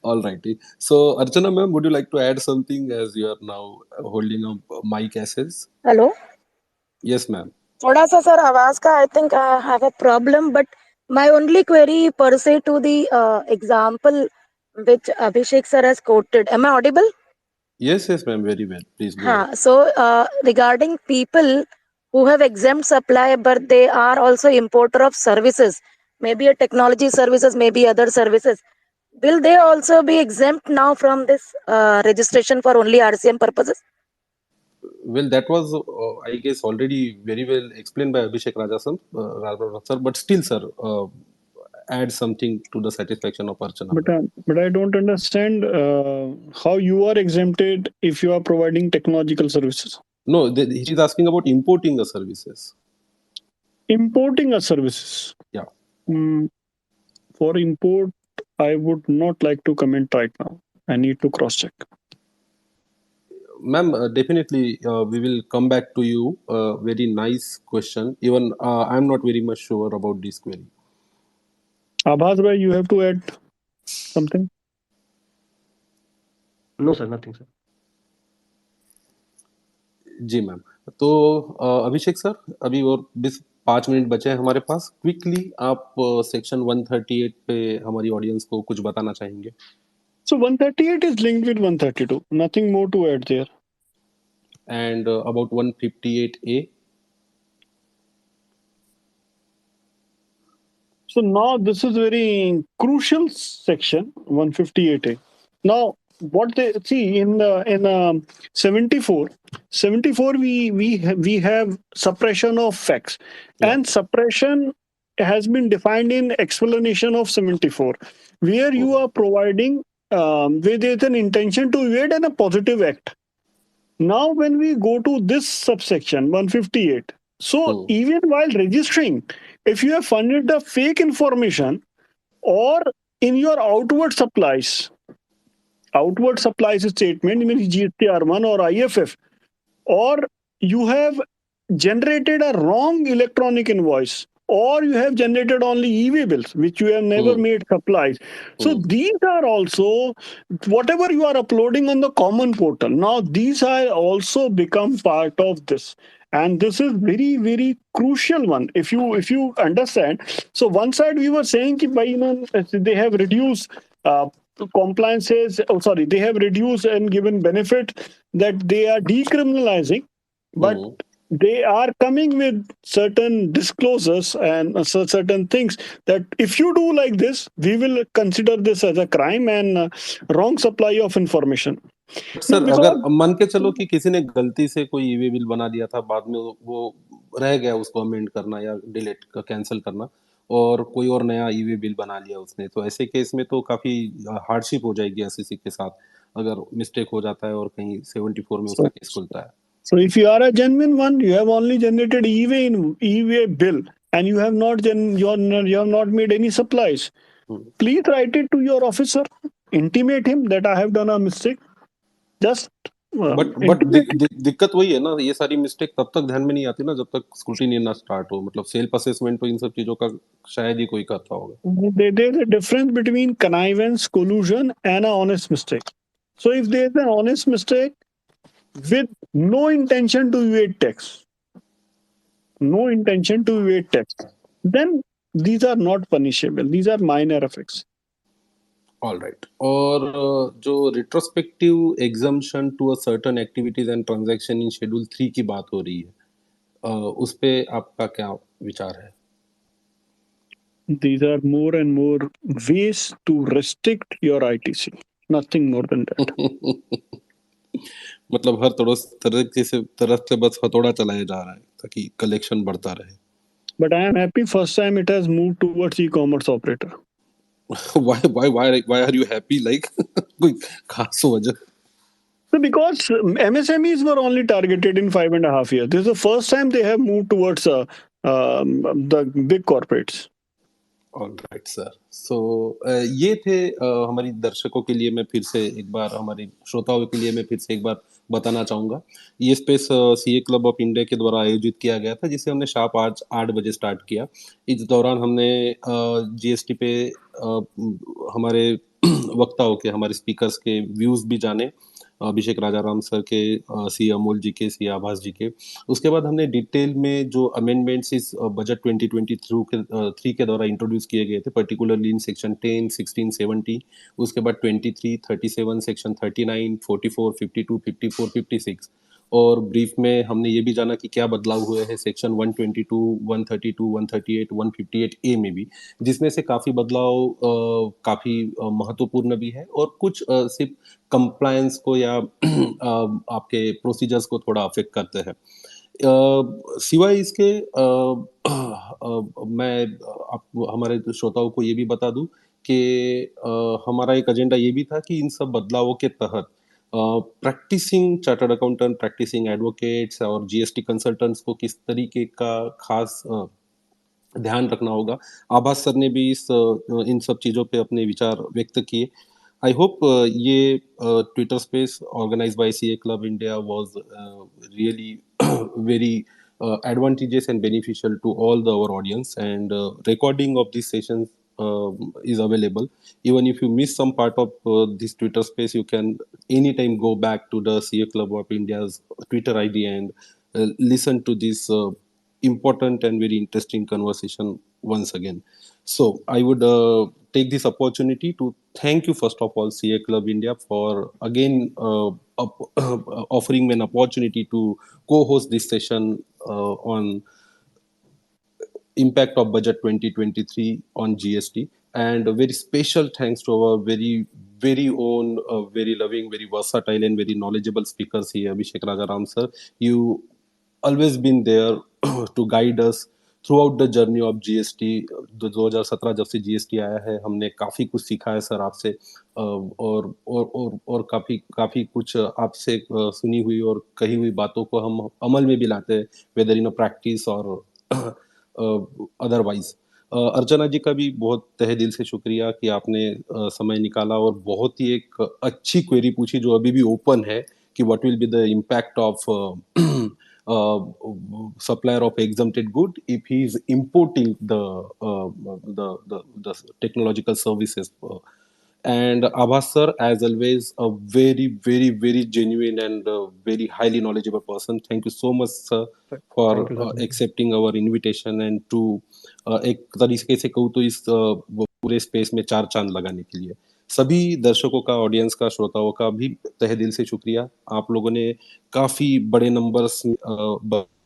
All righty. So Archana ma'am, would you like to add something as you are now holding a mic access? Hello, Yes ma'am. थोड़ा सा सर आवाज का I think I have a problem, but my only query पर से to the example which Abhishek sir has quoted. Am I audible? Yes ma'am, very well. Please go ahead. So regarding people who have exempt supply but they are also importer of services, maybe a technology services, maybe other services, will they also be exempt now from this registration for only RCM purposes? Well, that was, I guess, already very well explained by Abhishek sir, but still, sir, add something to the satisfaction of Archana. But I don't understand how you are exempted if you are providing technological services. No, he is asking about importing the services. Importing a services. Yeah. For import, I would not like to comment right now. I need to cross check. Ma'am, definitely we will come back to you. Very nice question. Even I'm not very much sure about this query. Abhas bhai, you have to add something? No sir, nothing sir. Ji ma'am. तो Abhishek sir, अभी और 5 minute बचे हैं हमारे पास। Quickly आप section 138 पे हमारी audience को कुछ बताना चाहेंगे? So 138 is linked with 132. Nothing more to add there. And about 158A? So now this is very crucial section 158A. Now what they see in 74 we have suppression of facts, and suppression has been defined in explanation of 74, where you are providing where there is an intention to evade and a positive act. Now when we go to this subsection 158, so even while registering, if you have funded the fake information or in your outward supplies statement, means GSTR1 or IFF, or you have generated a wrong electronic invoice, or you have generated only e-way bills which you have never made supplies. So these are also whatever you are uploading on the common portal. Now these are also become part of this. And this is very, very crucial one. If you understand, so one side we were saying that they have reduced compliances. they have reduced and given benefit that they are decriminalizing. But they are coming with certain disclosures and certain things that if you do like this, we will consider this as a crime and wrong supply of information. Now, sir अगर because मान के चलो कि किसी ने गलती से कोई ईवे बिल बना दिया था, बाद में वो रह गया उसको अमेंड करना या डिलीट कैंसिल करना, और कोई और नया ईवे बिल बना लिया उसने, तो ऐसे केस में तो काफी हार्डशिप हो जाएगी एसएससी के साथ, अगर मिस्टेक हो जाता है और कहीं 74 में उसका so, केस खुलता है. so if you are a genuine one, you have only generated e-way bill, and you have not you have not made any supplies. Please write it to your officer. Intimate him that I have done a mistake. Just but दिक्कत वही है ना, ये सारी mistake तब तक ध्यान में नहीं आती ना जब तक स्क्रूटिनी ना स्टार्ट हो. मतलब सेल्फ असेसमेंट तो इन सब चीजों का शायद ही कोई करता होगा. There's a difference between connivance, collusion, and an honest mistake. So if there's an honest mistake with no intention to evade tax, then these are not punishable. These are minor effects. All right. और जो retrospective exemption to a certain activities and transaction in schedule 3 की बात हो रही है, उस पे आपका क्या विचार है? These are more and more ways to restrict your ITC. Nothing more than that. मतलब हर तरफ से बस हथौड़ा चलाया जा रहा है ताकि कलेक्शन बढ़ता रहे. But I am happy first time it has moved towards e-commerce operator. why are you happy? Like कोई खास वजह? So because MSMEs were only targeted in 5.5 years. This is the first time they have moved towards the big corporates. All right sir. So ये थे हमारी दर्शकों के लिए, मैं फिर से एक बार हमारे श्रोताओं के लिए मैं फिर से एक बार बताना चाहूँगा. ये space CA club of India के द्वारा आयोजित किया गया था, जिसे हमने शार्प आज 8 बजे स्टार्ट किया. इस दौरान हमने जीएसटी पे हमारे वक्ताओं के, हमारे स्पीकर्स के व्यूज़ भी जाने, अभिषेक राजाराम सर के, सी अमोल जी के, सी आभास जी के. उसके बाद हमने डिटेल में जो अमेंडमेंट्स इस बजट 2023 के द्वारा इंट्रोड्यूस किए गए थे, पर्टिकुलरली इन सेक्शन 10, 16, 17, उसके बाद 23, 37, सेक्शन 39, 44, 52, 54, 56, और ब्रीफ में हमने ये भी जाना कि क्या बदलाव हुए हैं सेक्शन 122, 132, 138, 158 ए में भी, जिसमें से काफ़ी बदलाव काफ़ी महत्वपूर्ण भी है, और कुछ सिर्फ कंप्लायंस को या आपके प्रोसीजर्स को थोड़ा अफेक्ट करते हैं. सिवाय इसके मैं आप हमारे श्रोताओं को ये भी बता दूं कि हमारा एक एजेंडा ये भी था कि इन सब बदलावों के तहत practising chartered accountant, practising advocates और जीएसटी कंसल्टेंट्स को किस तरीके का खास ध्यान रखना होगा. आभास सर ने भी इन सब चीज़ों पे अपने विचार व्यक्त किए. आई होप ये Twitter space organised by CA club India was really very advantageous and beneficial to all our audience, and recording of these sessions is available. Even if you miss some part of this Twitter space, you can anytime go back to the CA Club of India's Twitter ID and listen to this important and very interesting conversation once again. So I would take this opportunity to thank you first of all, CA Club India, for again offering me an opportunity to co-host this session on impact of budget 2023 on GST. And a very special thanks to our very own, very loving, very versatile and very knowledgeable speakers here, Abhishek Rajaram sir. You always been there to guide us through out the journey of GST. 2017 जब से GST आया है, हमने काफ़ी कुछ सीखा है sir आपसे, और काफ़ी कुछ आपसे सुनी हुई और कही हुई बातों को हम अमल में भी लाते हैं, वेदर इन अ प्रैक्टिस और अदरवाइज. अर्चना जी का भी बहुत तहे दिल से शुक्रिया कि आपने समय निकाला और बहुत ही एक अच्छी क्वेरी पूछी जो अभी भी ओपन है कि what will be the impact of supplier of exempted good if he is importing the technological services. And Abbas sir, as always, a very genuine and very highly knowledgeable person. Thank you so much sir for accepting our invitation and to एक तरीके से कहूँ तो इस पूरे space में चार चांद लगाने के लिए. सभी दर्शकों का, ऑडियंस का, श्रोताओं का भी तहे दिल से शुक्रिया. आप लोगों ने काफ़ी बड़े नंबर्स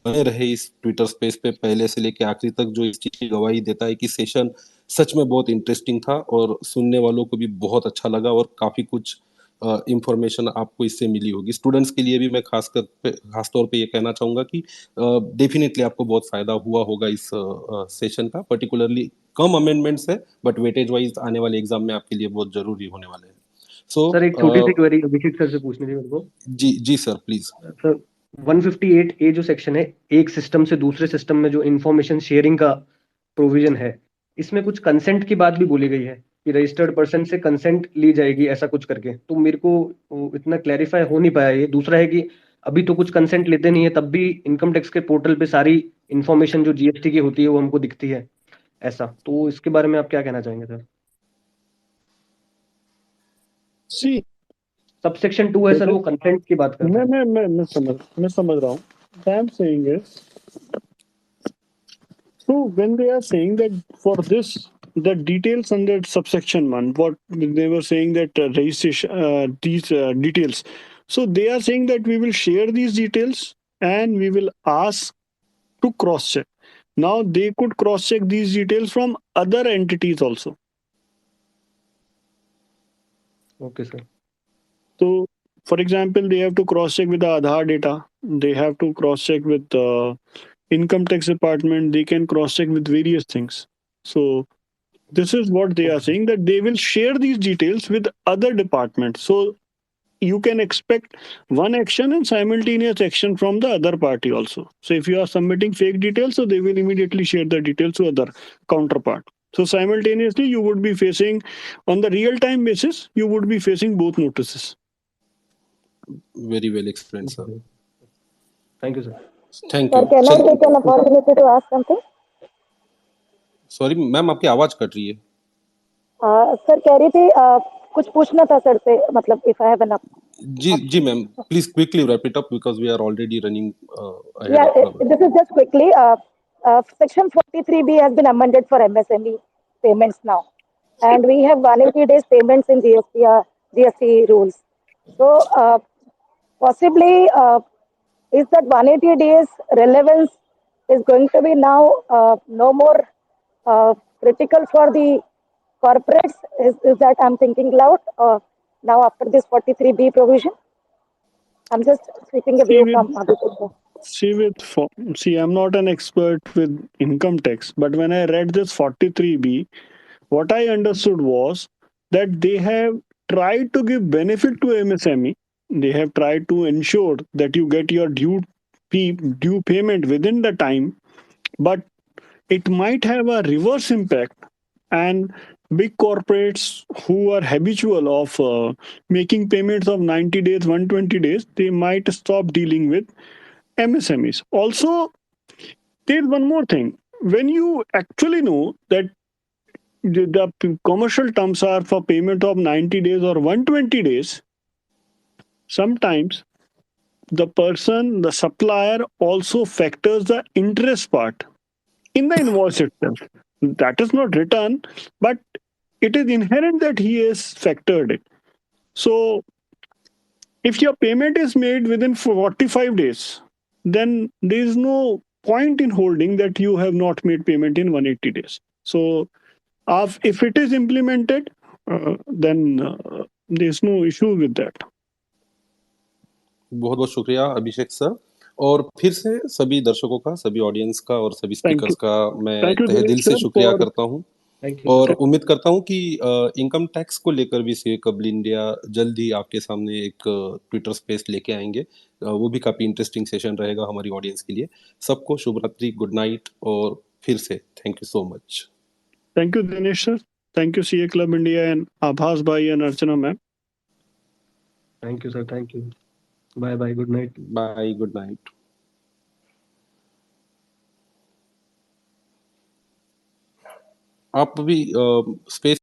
बने रहे इस ट्विटर स्पेस पे पहले से लेके आखिरी तक, जो इस चीज की गवाही देता है कि सेशन सच में बहुत इंटरेस्टिंग था और सुनने वालों को भी बहुत अच्छा लगा और काफी कुछ इंफॉर्मेशन आपको इससे मिली होगी। स्टूडेंट्स के लिए भी मैं खास तौर पे ये कहना चाहूंगा कि डेफिनेटली आपको बहुत फायदा हुआ होगा इस सेशन का। पर्टिकुलरली कम अमेंडमेंट्स है, बट वेटेज वाइज आने वाले एग्जाम में आपके लिए बहुत जरूरी होने वाले हैं। सो सर एक छोटी सी क्वेरी अभिषेक सर से पूछनी थी मेरे को। जी जी सर, प्लीज। सर 158 ए जो सेक्शन है, एक सिस्टम से दूसरे सिस्टम में जो इंफॉर्मेशन शेयरिंग का प्रोविजन है, इसमें कुछ कंसेंट की बात भी बोली गई है कि रजिस्टर्ड पर्सन से कंसेंट ली जाएगी ऐसा कुछ करके। तो मेरे को इतना क्लैरिफाई हो नहीं पाया। ये दूसरा है कि अभी तो कुछ कंसेंट लेते नहीं है, तब भी इनकम टैक्स के पोर्टल पे सारी इंफॉर्मेशन जो जीएसटी की होती है वो हमको दिखती है। ऐसा तो इसके बारे में आप क्या कहना चाहेंगे सर? सी सब सेक्शन 2 है सर, वो कंसेंट की बात कर रहा है। मैं समझ रहा हूँ। I am saying is, so when they are saying that for this, the details under subsection 1, what they were saying that registration, these details, so they are saying that we will share these details and we will ask to cross check. Now they could cross check these details from other entities also. Okay sir. So for example, they have to cross check with the Aadhaar data, they have to cross check with income tax department, they can cross check with various things. So this is what they are saying, that they will share these details with other departments. So you can expect one action and simultaneous action from the other party also. So if you are submitting fake details, so they will immediately share the details to other counterpart. So simultaneously you would be facing, on the real time basis, you would be facing both notices. Very well explain sir, thank you sir. Thank Sir, you. can I take an opportunity to ask something? Sorry ma'am, आपकी आवाज cut रही है। Sir कह रही थी कुछ पूछना था सर से, मतलब इफ आई हैव एन जी जी ma'am, please quickly wrap it up because we are already running ahead Yeah, of hour. this is just quickly. Section 43B has been amended for MSME payments now, and we have 180 days payments in GST rules. So, possibly, is that 180 days relevance is going to be now no more critical for the corporates? Is that I'm thinking loud? Now after this 43B provision, I'm just seeking a See view with from Abhishek. see, I'm not an expert with income tax, but when I read this 43B, what I understood was that they have tried to give benefit to MSME. They have tried to ensure that you get your due payment within the time, but it might have a reverse impact, and big corporates who are habitual of making payments of 90 days, 120 days, they might stop dealing with MSMEs. Also, there's one more thing. When you actually know that the commercial terms are for payment of 90 days or 120 days, sometimes the supplier also factors the interest part in the invoice itself. That is not written, but it is inherent that he has factored it. So if your payment is made within 45 days, then there is no point in holding that you have not made payment in 180 days. So if it is implemented, then there is no issue with that. बहुत बहुत शुक्रिया अभिषेक sir, और फिर से सभी दर्शकों का, सभी ऑडियंस का और सभी Thank स्पीकर्स you. का मैं Thank you, तहे दिल Dinesh से sir, शुक्रिया for करता हूं। थैंक यू और सर। उम्मीद करता हूं कि इनकम टैक्स को लेकर भी सी कबल इंडिया जल्द ही आपके सामने एक ट्विटर स्पेस लेके आएंगे। वो भी काफ़ी इंटरेस्टिंग सेशन रहेगा हमारी ऑडियंस के लिए। सबको शुभ रात्रि, गुड नाइट, और फिर से thank you so much. Thank you, Dinesh sir. Thank you, CA Club India and Abhas Bhai and Archana ma'am. Thank you sir, thank you. Bye bye, good night. Bye, good night. आप भी space